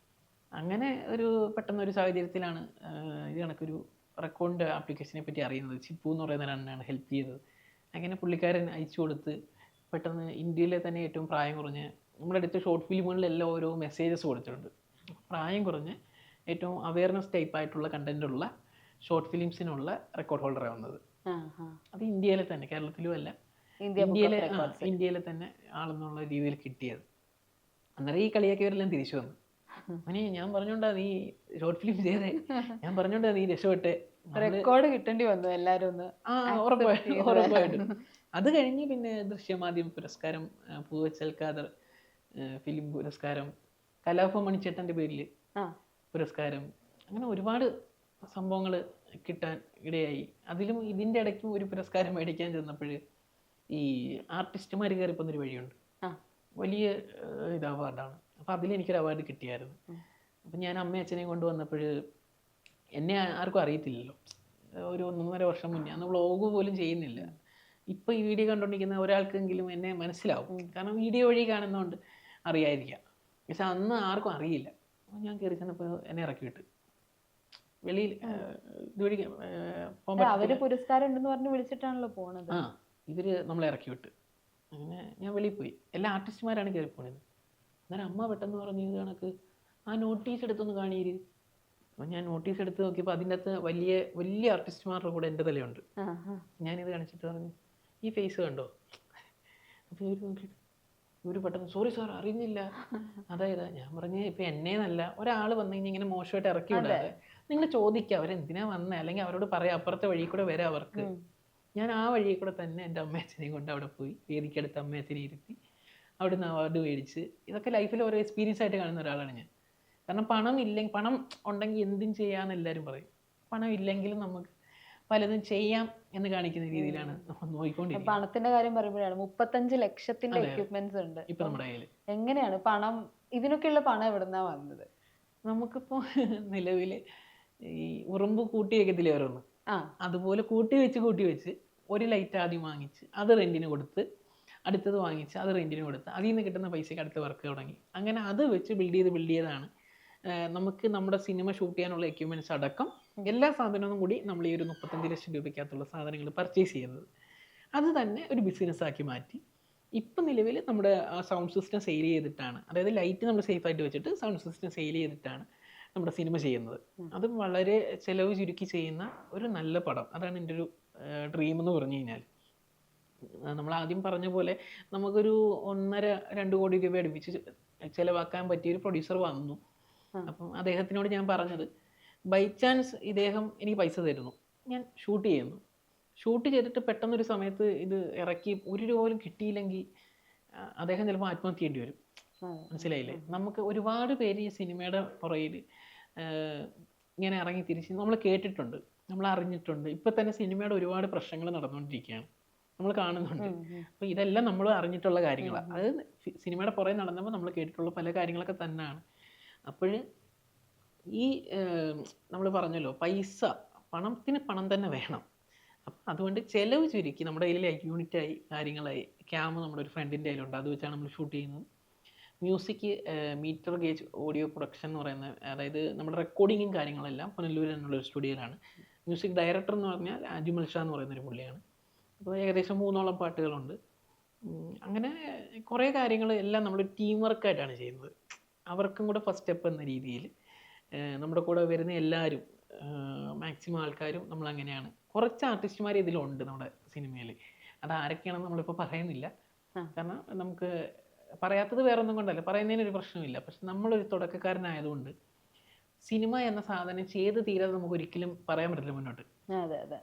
Speaker 2: അങ്ങനെ പെട്ടെന്നൊരു സാഹചര്യത്തിലാണ് ഇത് കണക്കൊരു റെക്കോർഡിൻ്റെ ആപ്ലിക്കേഷനെ പറ്റി അറിയുന്നത്. ചിപ്പു എന്ന് പറയുന്ന ഒരാളാണ് ഹെൽപ്പ് ചെയ്തത്. അങ്ങനെ പുള്ളിക്കാരൻ അയച്ചു കൊടുത്ത് പെട്ടെന്ന് ഇന്ത്യയിലെ തന്നെ ഏറ്റവും പ്രായം കുറഞ്ഞ്, നമ്മുടെ അടുത്ത ഷോർട്ട് ഫിലിമുകളിലെല്ലാം ഓരോ മെസ്സേജസ് കൊടുത്തിട്ടുണ്ട്. പ്രായം കുറഞ്ഞ് ഏറ്റവും അവയർനെസ് ടൈപ്പായിട്ടുള്ള കണ്ടൻറ്റുള്ള ഷോർട്ട് ഫിലിംസിനുള്ള റെക്കോർഡ് ഹോൾഡറാണ് വന്നത്. അത് ഇന്ത്യയിലെ തന്നെ, കേരളത്തിലും അല്ല, ഇന്ത്യയിലെ തന്നെ ആളെന്നുള്ള രീതിയിൽ കിട്ടിയത്. അന്നേരം ഈ കളിയാക്കിയവരെല്ലാം തിരിച്ചു വന്നു. അങ്ങനെ ഞാൻ പറഞ്ഞോണ്ടാ നീ ഷോർട്ട് ഫിലിം ചെയ്തേ, ഞാൻ പറഞ്ഞോണ്ടാ നീ രക്ഷപ്പെട്ടെ,
Speaker 1: റെക്കോർഡ് കിട്ടേണ്ടി വന്നു എല്ലാവരും ഒന്ന്.
Speaker 2: ഉറപ്പായിട്ടും. അത് കഴിഞ്ഞ് പിന്നെ ദൃശ്യമാധ്യമ പുരസ്കാരം, പൂവച്ചൽ ഖാദർ ഫിലിം പുരസ്കാരം, കലാഭവൻ മണിച്ചേട്ടൻ്റെ പേരിൽ പുരസ്കാരം, അങ്ങനെ ഒരുപാട് സംഭവങ്ങൾ കിട്ടാൻ ഇടയായി. അതിലും ഇതിൻ്റെ ഇടയ്ക്കും ഒരു പുരസ്കാരം മേടിക്കാൻ ചെന്നപ്പോൾ ഈ ആർട്ടിസ്റ്റുമാർ കയറിപ്പോന്നൊരു വഴിയുണ്ട്, വലിയ ഇത് അവാർഡാണ്. അപ്പോൾ അതിലെനിക്കൊരു അവാർഡ് കിട്ടിയായിരുന്നു. അപ്പം ഞാൻ അമ്മയും അച്ഛനെയും കൊണ്ടുവന്നപ്പോൾ എന്നെ ആർക്കും അറിയത്തില്ലല്ലോ. ഒരു 1.5 വർഷം മുന്നേ, അന്ന് വ്ളോഗ് പോലും ചെയ്യുന്നില്ല. ഇപ്പോൾ ഈ വീഡിയോ കണ്ടുകൊണ്ടിരിക്കുന്ന ഒരാൾക്കെങ്കിലും എന്നെ മനസ്സിലാവും, കാരണം വീഡിയോ വഴി കാണുന്നതുകൊണ്ട് അറിയാതിരിക്കാം. പക്ഷെ അന്ന് ആർക്കും അറിയില്ല. അപ്പോൾ ഞാൻ കയറി ചെന്നപ്പോൾ എന്നെ ഇറക്കി വിട്ട് വെളിയിൽ ഇതുവഴി
Speaker 1: അവര് പുരസ്കാരം ഉണ്ടെന്ന് പറഞ്ഞ് വിളിച്ചിട്ടാണല്ലോ പോണത്.
Speaker 2: ഇവർ നമ്മളെ ഇറക്കി വിട്ട്. അങ്ങനെ ഞാൻ വെളിയിൽ പോയി. എല്ലാ ആർട്ടിസ്റ്റുമാരാണ് കയറി പോണത്. അന്നേരം അമ്മ പെട്ടെന്ന് പറഞ്ഞു, ഇത് കണക്ക് ആ നോട്ടീസ് എടുത്തൊന്ന് കാണിയിര്. അപ്പം ഞാൻ നോട്ടീസ് എടുത്ത് നോക്കിയപ്പോൾ അതിൻ്റെ അകത്ത് വലിയ വലിയ ആർട്ടിസ്റ്റുമാരുടെ കൂടെ എൻ്റെ തലയുണ്ട്. ഞാനിത് കാണിച്ചിട്ട് പറഞ്ഞു, ഈ ഫേസ് കണ്ടോ? അപ്പോൾ ഇവർ നോക്കിയിട്ട് ഇവർ പെട്ടെന്ന്, സോറി സാർ അറിയുന്നില്ല. അതായത് ഞാൻ പറഞ്ഞ്, ഇപ്പം എന്നേന്നല്ല, ഒരാൾ വന്നു കഴിഞ്ഞാൽ ഇങ്ങനെ മോശമായിട്ട് ഇറക്കി വിടാതെ നിങ്ങൾ ചോദിക്കുക അവരെന്തിനാ വന്നത്, അല്ലെങ്കിൽ അവരോട് പറയാം അപ്പുറത്തെ വഴി കൂടെ വരാം അവർക്ക്. ഞാൻ ആ വഴി കൂടെ തന്നെ എൻ്റെ അമ്മയച്ഛനെയും കൊണ്ട് അവിടെ പോയി വേദിക്കടുത്ത് അമ്മയച്ഛനെ ഇരുത്തി അവിടുന്ന് അവാർഡ് മേടിച്ച്. ഇതൊക്കെ ലൈഫിൽ ഓരോ എക്സ്പീരിയൻസ് ആയിട്ട് കാണുന്ന ഒരാളാണ് ഞാൻ. കാരണം പണം ഉണ്ടെങ്കിൽ എന്തും ചെയ്യാമെന്ന് എല്ലാവരും പറയും. പണം ഇല്ലെങ്കിലും നമുക്ക് പലതും ചെയ്യാം എന്ന് കാണിക്കുന്ന രീതിയിലാണ് നമ്മൾ നോക്കിക്കൊണ്ടിരിക്കുന്നത്.
Speaker 1: പണത്തിന്റെ കാര്യം പറയുമ്പോഴാണ് 35 ലക്ഷത്തിന്റെ എക്യുപ്മെന്റ്സ് ഉണ്ട്
Speaker 2: ഇപ്പൊ നമ്മുടെ കയ്യിൽ.
Speaker 1: എങ്ങനെയാണ് പണം, ഇതിനൊക്കെയുള്ള പണം എവിടുന്നാ വന്നത്?
Speaker 2: നമുക്കിപ്പോൾ നിലവിൽ ഈ ഉറുമ്പ് കൂട്ടി വെക്കത്തില്ലേ ഓരോന്ന്, അതുപോലെ കൂട്ടി വെച്ച് ഒരു ലൈറ്റ് ആദ്യം വാങ്ങിച്ച് അത് റെന്റിന് കൊടുത്ത്, അടുത്തത് വാങ്ങിച്ച് അത് റെന്റിന് കൊടുത്ത്, അതിൽ നിന്ന് കിട്ടുന്ന പൈസയ്ക്ക് അടുത്ത വർക്ക് തുടങ്ങി. അങ്ങനെ അത് വെച്ച് ബിൽഡ് ചെയ്തതാണ് നമുക്ക് നമ്മുടെ സിനിമ ഷൂട്ട് ചെയ്യാനുള്ള എക്യുപ്മെൻറ്റ്സ് അടക്കം എല്ലാ സാധനവും കൂടി നമ്മൾ ഈ ഒരു 35 ലക്ഷം രൂപയ്ക്കകത്തുള്ള സാധനങ്ങൾ പർച്ചേസ് ചെയ്യുന്നത്. അത് തന്നെ ഒരു ബിസിനസ്സാക്കി മാറ്റി. ഇപ്പം നിലവിൽ നമ്മുടെ സൗണ്ട് സിസ്റ്റം സെയിൽ ചെയ്തിട്ടാണ്, അതായത് ലൈറ്റ് നമ്മൾ സേഫായിട്ട് വെച്ചിട്ട് സൗണ്ട് സിസ്റ്റം സെയിൽ ചെയ്തിട്ടാണ് നമ്മുടെ സിനിമ ചെയ്യുന്നത്. അത് വളരെ ചിലവ് ചുരുക്കി ചെയ്യുന്ന ഒരു നല്ല പടം. അതാണ് എൻ്റെ ഒരു ഡ്രീം എന്ന് പറഞ്ഞു കഴിഞ്ഞാൽ. നമ്മൾ ആദ്യം പറഞ്ഞ പോലെ നമുക്കൊരു 1.5-2 കോടി രൂപ അടുപ്പിച്ച് ചിലവാക്കാൻ പറ്റിയൊരു പ്രൊഡ്യൂസർ വന്നു. അപ്പം അദ്ദേഹത്തിനോട് ഞാൻ പറഞ്ഞത്, ബൈ ചാൻസ് ഇദ്ദേഹം എനിക്ക് പൈസ തരുന്നു, ഞാൻ ഷൂട്ട് ചെയ്യുന്നു, ഷൂട്ട് ചെയ്തിട്ട് പെട്ടെന്നൊരു സമയത്ത് ഇത് ഇറക്കി 1 രൂപ പോലും കിട്ടിയില്ലെങ്കിൽ അദ്ദേഹം ചിലപ്പോൾ ആത്മഹത്യ ചെയ്യേണ്ടി വരും. മനസ്സിലായില്ലേ? നമുക്ക് ഒരുപാട് പേര് ഈ സിനിമയുടെ പുറകിൽ ഇങ്ങനെ ഇറങ്ങി തിരിച്ച് നമ്മൾ കേട്ടിട്ടുണ്ട്, നമ്മൾ അറിഞ്ഞിട്ടുണ്ട്. ഇപ്പം തന്നെ സിനിമയുടെ ഒരുപാട് പ്രശ്നങ്ങൾ നടന്നുകൊണ്ടിരിക്കുകയാണ്, നമ്മൾ കാണുന്നുണ്ട്. അപ്പോൾ ഇതെല്ലാം നമ്മൾ അറിഞ്ഞിട്ടുള്ള കാര്യങ്ങളാണ്. അത് സിനിമയുടെ പുറകെ നടന്നപ്പോൾ നമ്മൾ കേട്ടിട്ടുള്ള പല കാര്യങ്ങളൊക്കെ തന്നെയാണ്. അപ്പോൾ ഈ നമ്മൾ പറഞ്ഞല്ലോ, പണത്തിന് പണം തന്നെ വേണം. അപ്പം അതുകൊണ്ട് ചിലവ് ചുരുക്കി നമ്മുടെ കയ്യിൽ യൂണിറ്റായി കാര്യങ്ങളായി. ക്യാം നമ്മുടെ ഒരു ഫ്രണ്ടിൻ്റെ കയ്യിലുണ്ട്, അത് വെച്ചാണ് നമ്മൾ ഷൂട്ട് ചെയ്യുന്നത്. Music meter gauge audio production എന്ന് പറയുന്ന, അതായത് നമ്മുടെ റെക്കോർഡിങ്ങും കാര്യങ്ങളെല്ലാം പുനലൂർ എന്നുള്ളൊരു സ്റ്റുഡിയോയിലാണ്. മ്യൂസിക് ഡയറക്ടർ എന്ന് പറഞ്ഞാൽ അജ്മൽ ഷാ എന്ന് പറയുന്നൊരു പുള്ളിയാണ്. അപ്പോൾ ഏകദേശം 3ഓളം പാട്ടുകളുണ്ട്. അങ്ങനെ കുറേ കാര്യങ്ങൾ എല്ലാം നമ്മൾ ടീം വർക്കായിട്ടാണ് ചെയ്യുന്നത്. അവർക്കും കൂടെ ഫസ്റ്റ് സ്റ്റെപ്പ് എന്ന രീതിയിൽ നമ്മുടെ കൂടെ വരുന്ന എല്ലാവരും മാക്സിമം ആൾക്കാരും നമ്മളങ്ങനെയാണ്. കുറച്ച് ആർട്ടിസ്റ്റുമാർ ഇതിലുണ്ട് നമ്മുടെ സിനിമയിൽ. അത് ആരൊക്കെയാണെന്ന് നമ്മളിപ്പോൾ പറയുന്നില്ല. കാരണം നമുക്ക് പറയാത്തത് വേറെ ഒന്നും കൊണ്ടല്ല, പറയുന്നതിനൊരു പ്രശ്നമില്ല. പക്ഷെ നമ്മളൊരു തുടക്കക്കാരനായതുകൊണ്ട് സിനിമ എന്ന സാധനം ചെയ്ത് തീരാതെ നമുക്ക് ഒരിക്കലും പറയാൻ പറ്റില്ല മുന്നോട്ട്.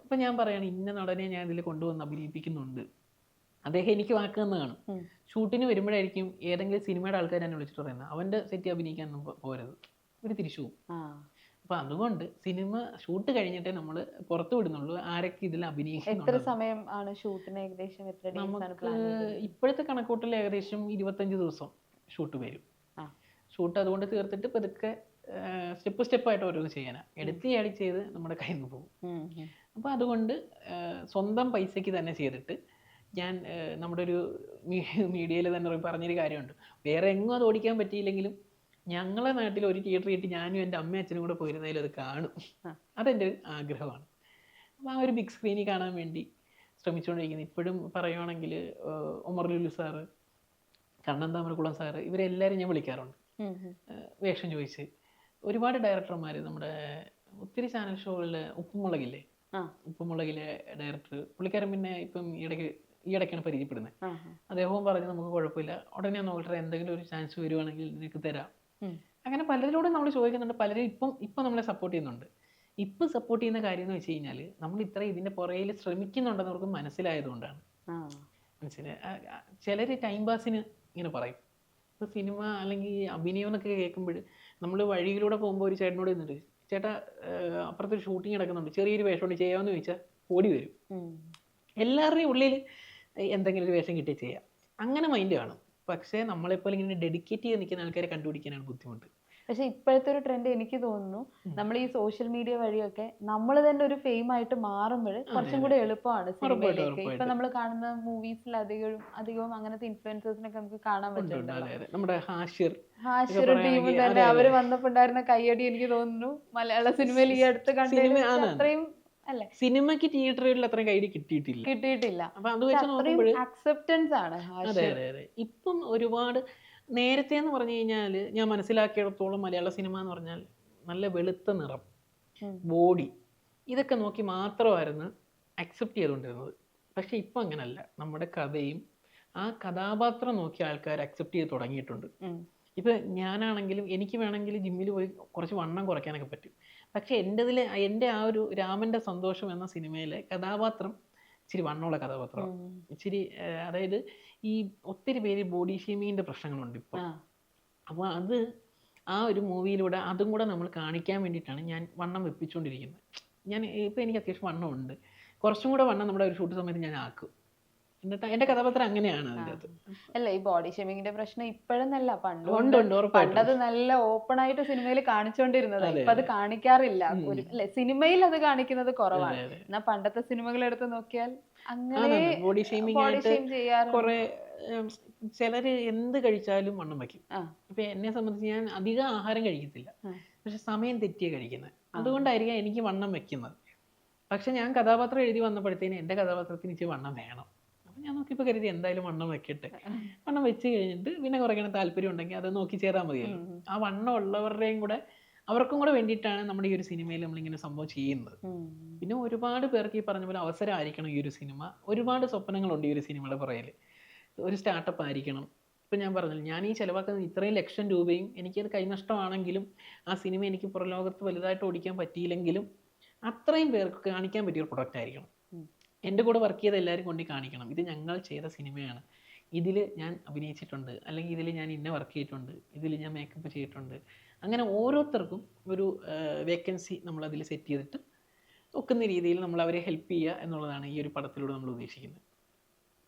Speaker 2: അപ്പം ഞാൻ പറയാണ്, ഇന്ന നടനെ ഞാൻ ഇതിൽ കൊണ്ടുവന്ന് അഭിനയിപ്പിക്കുന്നുണ്ട്, അദ്ദേഹം എനിക്ക് വാക്ക് തന്നതാണ്. ഷൂട്ടിന് വരുമ്പോഴായിരിക്കും ഏതെങ്കിലും സിനിമയുടെ ആൾക്കാർ എന്നെ വിളിച്ചിട്ട് പറയുന്നത്, അവൻ്റെ സെറ്റ് അഭിനയിക്കാൻ പോരുത്, ഒരു തിരിച്ചു പോകും. അപ്പം അതുകൊണ്ട് സിനിമ ഷൂട്ട് കഴിഞ്ഞിട്ടേ നമ്മൾ പുറത്തു വിടുന്നുള്ളൂ ആരൊക്കെ ഇതിൽ അഭിനയിക്കുന്നുണ്ട്.
Speaker 1: എത്ര സമയം ആണ് ഷൂട്ടിന് ഏകദേശം?
Speaker 2: നമുക്ക് ഇപ്പോഴത്തെ കണക്കൂട്ടൽ ഏകദേശം 25 ദിവസം ഷൂട്ട് വരും. ഷൂട്ട് അതുകൊണ്ട് തീർത്തിട്ട് പതുക്കെ സ്റ്റെപ്പായിട്ട് ഓരോന്ന് ചെയ്യാനാണ്. എടുത്ത് ചാടി ചെയ്ത് നമ്മുടെ കയ്യിൽ നിന്ന് പോകും. അപ്പോൾ അതുകൊണ്ട് സ്വന്തം പൈസയ്ക്ക് തന്നെ ചെയ്തിട്ട് ഞാൻ നമ്മുടെ ഒരു മീഡിയയിൽ തന്നെ പറഞ്ഞൊരു കാര്യമുണ്ട്, വേറെ എങ്ങും അത് ഓടിക്കാൻ പറ്റിയില്ലെങ്കിലും ഞങ്ങളെ നാട്ടിൽ ഒരു തിയേറ്റർ കിട്ടി ഞാനും എൻ്റെ അമ്മയും അച്ഛനും കൂടെ പോയിരുന്നതിൽ അത് കാണും. അതെൻ്റെ ഒരു ആഗ്രഹമാണ്. അപ്പോൾ ആ ഒരു ബിഗ് സ്ക്രീനിൽ കാണാൻ വേണ്ടി ശ്രമിച്ചുകൊണ്ടിരിക്കുന്നത്. ഇപ്പോഴും പറയുവാണെങ്കിൽ ഉമർ ലുലു സാറ്, കണ്ണൻ താമരക്കുളം സാറ്, ഇവരെല്ലാവരും ഞാൻ വിളിക്കാറുണ്ട് വേഷം ചോദിച്ച്. ഒരുപാട് ഡയറക്ടർമാർ, നമ്മുടെ ഒത്തിരി ചാനൽ ഷോകളിൽ ഉപ്പുമുളകില്ലേ, ഉപ്പുമുളകിലെ ഡയറക്ടർ, പുള്ളിക്കാരൻ പിന്നെ ഇപ്പം ഈയിടയ്ക്കാണ് പരിചയപ്പെടുന്നത്. അദ്ദേഹവും പറഞ്ഞു നമുക്ക് കുഴപ്പമില്ല, ഉടനെ നോക്കട്ടെ, എന്തെങ്കിലും ഒരു ചാൻസ് വരുവാണെങ്കിൽ നിനക്ക് തരാം. അങ്ങനെ പലരോടും നമ്മൾ ചോദിക്കുന്നുണ്ട്. പലരും ഇപ്പം നമ്മളെ സപ്പോർട്ട് ചെയ്യുന്നുണ്ട്. ഇപ്പം സപ്പോർട്ട് ചെയ്യുന്ന കാര്യം എന്ന് വെച്ച് കഴിഞ്ഞാൽ നമ്മൾ ഇത്ര ഇതിൻ്റെ പുറകിൽ ശ്രമിക്കുന്നുണ്ടെന്ന് അവർക്ക് മനസ്സിലായതുകൊണ്ടാണ്. മനസ്സിലായി. ചിലർ ടൈം പാസിന് ഇങ്ങനെ പറയും. ഇപ്പോൾ സിനിമ അല്ലെങ്കിൽ അഭിനയം എന്നൊക്കെ കേൾക്കുമ്പോൾ നമ്മൾ വഴിയിലൂടെ പോകുമ്പോൾ ഒരു ചേട്ടനോട് നിന്നിട്ട്, ചേട്ടാ അപ്പുറത്തൊരു ഷൂട്ടിങ് നടക്കുന്നുണ്ട്, ചെറിയൊരു വേഷം കൊണ്ട് ചെയ്യാമെന്ന് ചോദിച്ചാൽ ഓടി വരും. എല്ലാവരുടെയും ഉള്ളിൽ എന്തെങ്കിലും ഒരു വേഷം കിട്ടിയാൽ ചെയ്യാം, അങ്ങനെ മൈൻഡ് കാണും. പക്ഷേ നമ്മളെപ്പോലെ ഇങ്ങനെ ഡെഡിക്കേറ്റ് ചെയ്ത് നിൽക്കുന്ന ആൾക്കാരെ കണ്ടുപിടിക്കാനാണ് ബുദ്ധിമുട്ട്.
Speaker 1: പക്ഷെ ഇപ്പോഴത്തെ ഒരു ട്രെൻഡ് എനിക്ക് തോന്നുന്നു, നമ്മൾ ഈ സോഷ്യൽ മീഡിയ വഴിയൊക്കെ നമ്മൾ തന്നെ ഒരു ഫെയിം ആയിട്ട് മാറുമ്പോൾ കുറച്ചും കൂടെ എളുപ്പമാണ് സിനിമയിലേക്ക്. ഇപ്പൊ നമ്മൾ കാണുന്ന മൂവീസിൽ അധികവും അങ്ങനത്തെ ഇൻഫ്ലുവൻസേഴ്സിനൊക്കെ നമുക്ക് കാണാൻ പറ്റുന്നുണ്ട്.
Speaker 2: നമ്മുടെ ഹാഷിർ
Speaker 1: ടീം തന്നെ അവര് വന്നപ്പോണ്ടായിരുന്ന കയ്യടി എനിക്ക് തോന്നുന്നു മലയാള സിനിമയിൽ ഈ അടുത്ത് കണ്ടതിൽ അത്രയും അല്ലേ,
Speaker 2: സിനിമയ്ക്ക് തിയേറ്ററുകളിൽ അത്രയും കൈഡി കിട്ടിയിട്ടില്ല. അപ്പൊ അത് വെച്ച് നോക്കുമ്പോൾ
Speaker 1: അക്സെപ്റ്റൻസ് ആണ്.
Speaker 2: അതെ. ഇപ്പം ഒരുപാട് നേരത്തെ എന്ന് പറഞ്ഞു കഴിഞ്ഞാൽ ഞാൻ മനസ്സിലാക്കിയിടത്തോളം മലയാള സിനിമ എന്ന് പറഞ്ഞാൽ നല്ല വെളുത്ത നിറം, ബോഡി, ഇതൊക്കെ നോക്കി മാത്രമായിരുന്നു അക്സെപ്റ്റ് ചെയ്തുകൊണ്ടിരുന്നത്. പക്ഷെ ഇപ്പം അങ്ങനല്ല. നമ്മുടെ കഥയും ആ കഥാപാത്രം നോക്കി ആൾക്കാർ അക്സെപ്റ്റ് ചെയ്ത് തുടങ്ങിയിട്ടുണ്ട്. ഇപ്പം ഞാനാണെങ്കിലും എനിക്ക് വേണമെങ്കിൽ ജിമ്മിൽ പോയി കുറച്ച് വണ്ണം കുറയ്ക്കാനൊക്കെ പറ്റും. പക്ഷെ എൻ്റെ ആ ഒരു രാമൻ്റെ സന്തോഷം എന്ന സിനിമയിലെ കഥാപാത്രം ഇച്ചിരി വണ്ണമുള്ള കഥാപാത്രം, ഇച്ചിരി അതായത് ഈ ഒത്തിരി പേര് ബോഡി ഷേമിങ്ങിൻ്റെ പ്രശ്നങ്ങളുണ്ട് ഇപ്പോൾ. അപ്പോൾ അത് ആ ഒരു മൂവിയിലൂടെ അതും കൂടെ നമ്മൾ കാണിക്കാൻ വേണ്ടിയിട്ടാണ് ഞാൻ വണ്ണം വെപ്പിച്ചുകൊണ്ടിരിക്കുന്നത്. ഇപ്പോൾ എനിക്ക് അത്യാവശ്യം വണ്ണമുണ്ട്, കുറച്ചും കൂടെ വണ്ണം നമ്മുടെ ഒരു ഷൂട്ട് സമയത്ത് ഞാൻ ആക്കും. എന്നിട്ട് എൻ്റെ കഥാപാത്രം അങ്ങനെയാണ് അതിൻ്റെ അകത്ത്.
Speaker 1: അല്ല, ഈ ബോഡി ഷേമിങ്ങിന്റെ പ്രശ്നം ഇപ്പോഴെന്നല്ല, പണ്ടത് നല്ല ഓപ്പൺ ആയിട്ട് സിനിമയിൽ കാണിച്ചുകൊണ്ടിരുന്നത്. ഇപ്പൊ അത് കാണിക്കാറില്ല. അല്ലെ, സിനിമയിൽ അത് കാണിക്കുന്നത് കുറവാണ്. എന്നാ പണ്ടത്തെ സിനിമകൾ എടുത്ത് നോക്കിയാൽ അങ്ങനെ
Speaker 2: ബോഡി ഷേമിങ് കുറെ ചിലര് എന്ത് കഴിച്ചാലും വണ്ണം വയ്ക്കും. ഇപ്പൊ എന്നെ സംബന്ധിച്ച് ഞാൻ അധികം ആഹാരം കഴിക്കത്തില്ല, പക്ഷെ സമയം തെറ്റിയ കഴിക്കുന്നത്, അതുകൊണ്ടായിരിക്കാം എനിക്ക് വണ്ണം വെക്കുന്നത്. പക്ഷെ ഞാൻ കഥാപാത്രം എഴുതി വന്നപ്പോഴത്തേന് എൻ്റെ കഥാപാത്രത്തിന് ഇച്ചിരി വണ്ണം വേണം. അപ്പം ഞാൻ നോക്കിയപ്പോൾ കരുതി എന്തായാലും വണ്ണം വെക്കട്ടെ. വണ്ണം വെച്ച് കഴിഞ്ഞിട്ട് പിന്നെ കുറയ്ക്കണം താല്പര്യം ഉണ്ടെങ്കിൽ അത് നോക്കി ചേരാൻ മതിയല്ലോ. ആ വണ്ണം ഉള്ളവരുടെയും കൂടെ അവർക്കും കൂടെ വേണ്ടിയിട്ടാണ് നമ്മുടെ ഈ ഒരു സിനിമയിൽ നമ്മളിങ്ങനെ സംഭവം ചെയ്യുന്നത്. പിന്നെ ഒരുപാട് പേർക്ക് ഈ പറഞ്ഞ പോലെ അവസരമായിരിക്കണം ഈ ഒരു സിനിമ. ഒരുപാട് സ്വപ്നങ്ങളുണ്ട് ഈ ഒരു സിനിമയുടെ പുറകിൽ. ഒരു സ്റ്റാർട്ടപ്പ് ആയിരിക്കണം. ഇപ്പം ഞാൻ പറഞ്ഞില്ല, ഞാൻ ഈ ചിലവാക്കുന്ന ഇത്രയും ലക്ഷം രൂപയും എനിക്കത് കൈനഷ്ടമാണെങ്കിലും ആ സിനിമ എനിക്ക് പുറം ലോകത്ത് വലുതായിട്ട് ഓടിക്കാൻ പറ്റിയില്ലെങ്കിലും അത്രയും പേർക്ക് കാണിക്കാൻ പറ്റിയ ഒരു പ്രൊഡക്റ്റ് ആയിരിക്കണം. എൻ്റെ കൂടെ വർക്ക് ചെയ്ത എല്ലാവരും കൊണ്ട് കാണിക്കണം, ഇത് ഞങ്ങൾ ചെയ്ത സിനിമയാണ്, ഇതിൽ ഞാൻ അഭിനയിച്ചിട്ടുണ്ട്, അല്ലെങ്കിൽ ഇതിൽ ഞാൻ ഇന്ന വർക്ക് ചെയ്തിട്ടുണ്ട്, ഇതിൽ ഞാൻ മേക്കപ്പ് ചെയ്തിട്ടുണ്ട്. അങ്ങനെ ഓരോരുത്തർക്കും ഒരു വേക്കൻസി നമ്മളതിൽ സെറ്റ് ചെയ്തിട്ട് ഒക്കുന്ന രീതിയിൽ നമ്മൾ അവരെ ഹെൽപ്പ് ചെയ്യുക എന്നുള്ളതാണ് ഈ ഒരു പടത്തിലൂടെ നമ്മൾ ഉദ്ദേശിക്കുന്നത്.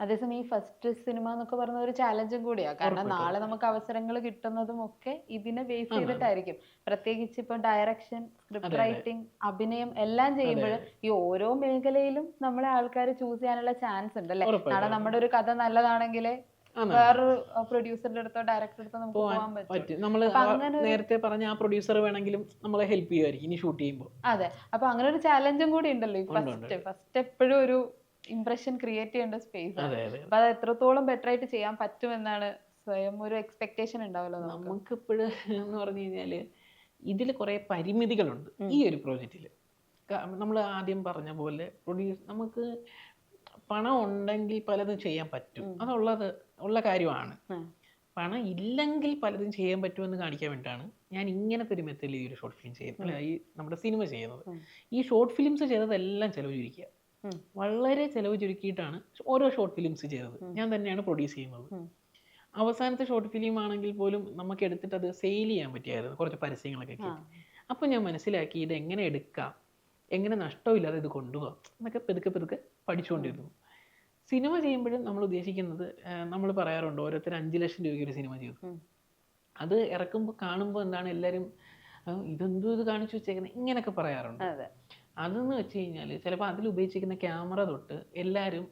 Speaker 1: അതേസമയം ഈ ഫസ്റ്റ് സിനിമ എന്നൊക്കെ പറയുന്ന ഒരു ചാലഞ്ചും കൂടിയാണ്. കാരണം നാളെ നമുക്ക് അവസരങ്ങൾ കിട്ടുന്നതും ഒക്കെ ഇതിനെ ബേസ് ചെയ്തിട്ടായിരിക്കും. പ്രത്യേകിച്ച് ഇപ്പൊ ഡയറക്ഷൻ, സ്ക്രിപ്റ്റ് റൈറ്റിംഗ്, അഭിനയം എല്ലാം ചെയ്യുമ്പോൾ ഈ ഓരോ മേഖലയിലും നമ്മളെ ആൾക്കാർ ചൂസ് ചെയ്യാനുള്ള ചാൻസ് ഉണ്ട് അല്ലെ. നാളെ നമ്മുടെ ഒരു കഥ നല്ലതാണെങ്കിൽ വേറൊരു പ്രൊഡ്യൂസറിന്റെ അടുത്തോ ഡയറക്ടറുടെ അടുത്തോ നമുക്ക് പോകാൻ പറ്റും.
Speaker 2: നമ്മള് നേരത്തെ പറഞ്ഞ ആ പ്രൊഡ്യൂസർ വേണമെങ്കിലും നമ്മളെ ഹെൽപ്പ് ചെയ്യുമായിരിക്കും ഇനി ഷൂട്ട് ചെയ്യുമ്പോൾ.
Speaker 1: അതെ, അപ്പൊ അങ്ങനെ ഒരു ചാലഞ്ചും കൂടി ഉണ്ടല്ലോ ഈ ഫസ്റ്റ് എപ്പോഴും ഒരു ഇംപ്രഷൻ ക്രിയേറ്റ് ചെയ്യേണ്ട സ്പേസ്. അപ്പൊ അത് എത്രത്തോളം ബെറ്റർ ആയിട്ട് ചെയ്യാൻ പറ്റുമെന്നാണ് സ്വയം ഒരു എക്സ്പെക്ടേഷൻ ഉണ്ടാവല്ലോ
Speaker 2: നമുക്കിപ്പോഴും എന്ന് പറഞ്ഞു കഴിഞ്ഞാല് ഇതിൽ കുറേ പരിമിതികളുണ്ട് ഈ ഒരു പ്രോജക്റ്റിൽ. നമ്മൾ ആദ്യം പറഞ്ഞ പോലെ നമുക്ക് പണം ഉണ്ടെങ്കിൽ പലതും ചെയ്യാൻ പറ്റും, ഉള്ള കാര്യമാണ്. പണം ഇല്ലെങ്കിൽ പലതും ചെയ്യാൻ പറ്റുമെന്ന് കാണിക്കാൻ വേണ്ടിയിട്ടാണ് ഞാൻ ഇങ്ങനത്തെ ഒരു മെത്തേഡിൽ ഈ ഒരു ഷോർട്ട് ഫിലിം ചെയ്യുന്നത്, അല്ല ഈ നമ്മുടെ സിനിമ ചെയ്യുന്നത്. ഈ ഷോർട്ട് ഫിലിംസ് ചെയ്തതെല്ലാം ചിലവ് ചുരുക്കുക, വളരെ ചിലവ് ചുരുക്കിയിട്ടാണ് ഓരോ ഷോർട്ട് ഫിലിംസ് ചെയ്തത്. ഞാൻ തന്നെയാണ് പ്രൊഡ്യൂസ് ചെയ്യുന്നത്. അവസാനത്തെ ഷോർട്ട് ഫിലിം ആണെങ്കിൽ പോലും നമുക്ക് എടുത്തിട്ട് അത് സെയിൽ ചെയ്യാൻ പറ്റിയായിരുന്നു, കുറച്ച് പരസ്യങ്ങളൊക്കെ കേട്ട്. അപ്പോൾ ഞാൻ മനസ്സിലാക്കി ഇത് എങ്ങനെ എടുക്കാം, എങ്ങനെ നഷ്ടമില്ലാതെ ഇത് കൊണ്ടുപോകാം എന്നൊക്കെ പെതുക്കെ പഠിച്ചുകൊണ്ടിരുന്നു. സിനിമ ചെയ്യുമ്പോഴും നമ്മൾ ഉദ്ദേശിക്കുന്നത്, നമ്മൾ പറയാറുണ്ട് ഓരോരുത്തർ 5 ലക്ഷം രൂപയ്ക്ക് ഒരു സിനിമ ചെയ്തു, അത് ഇറക്കുമ്പോൾ കാണുമ്പോൾ എന്താണ് എല്ലാവരും ഇതെന്തോ ഇത് കാണിച്ചു വെച്ചേക്കുന്നത് ഇങ്ങനെയൊക്കെ പറയാറുണ്ട്. അതെന്ന് വെച്ച് കഴിഞ്ഞാൽ ചിലപ്പോൾ അതിൽ ഉപയോഗിച്ചിരിക്കുന്ന ക്യാമറ തൊട്ട് എല്ലാവരും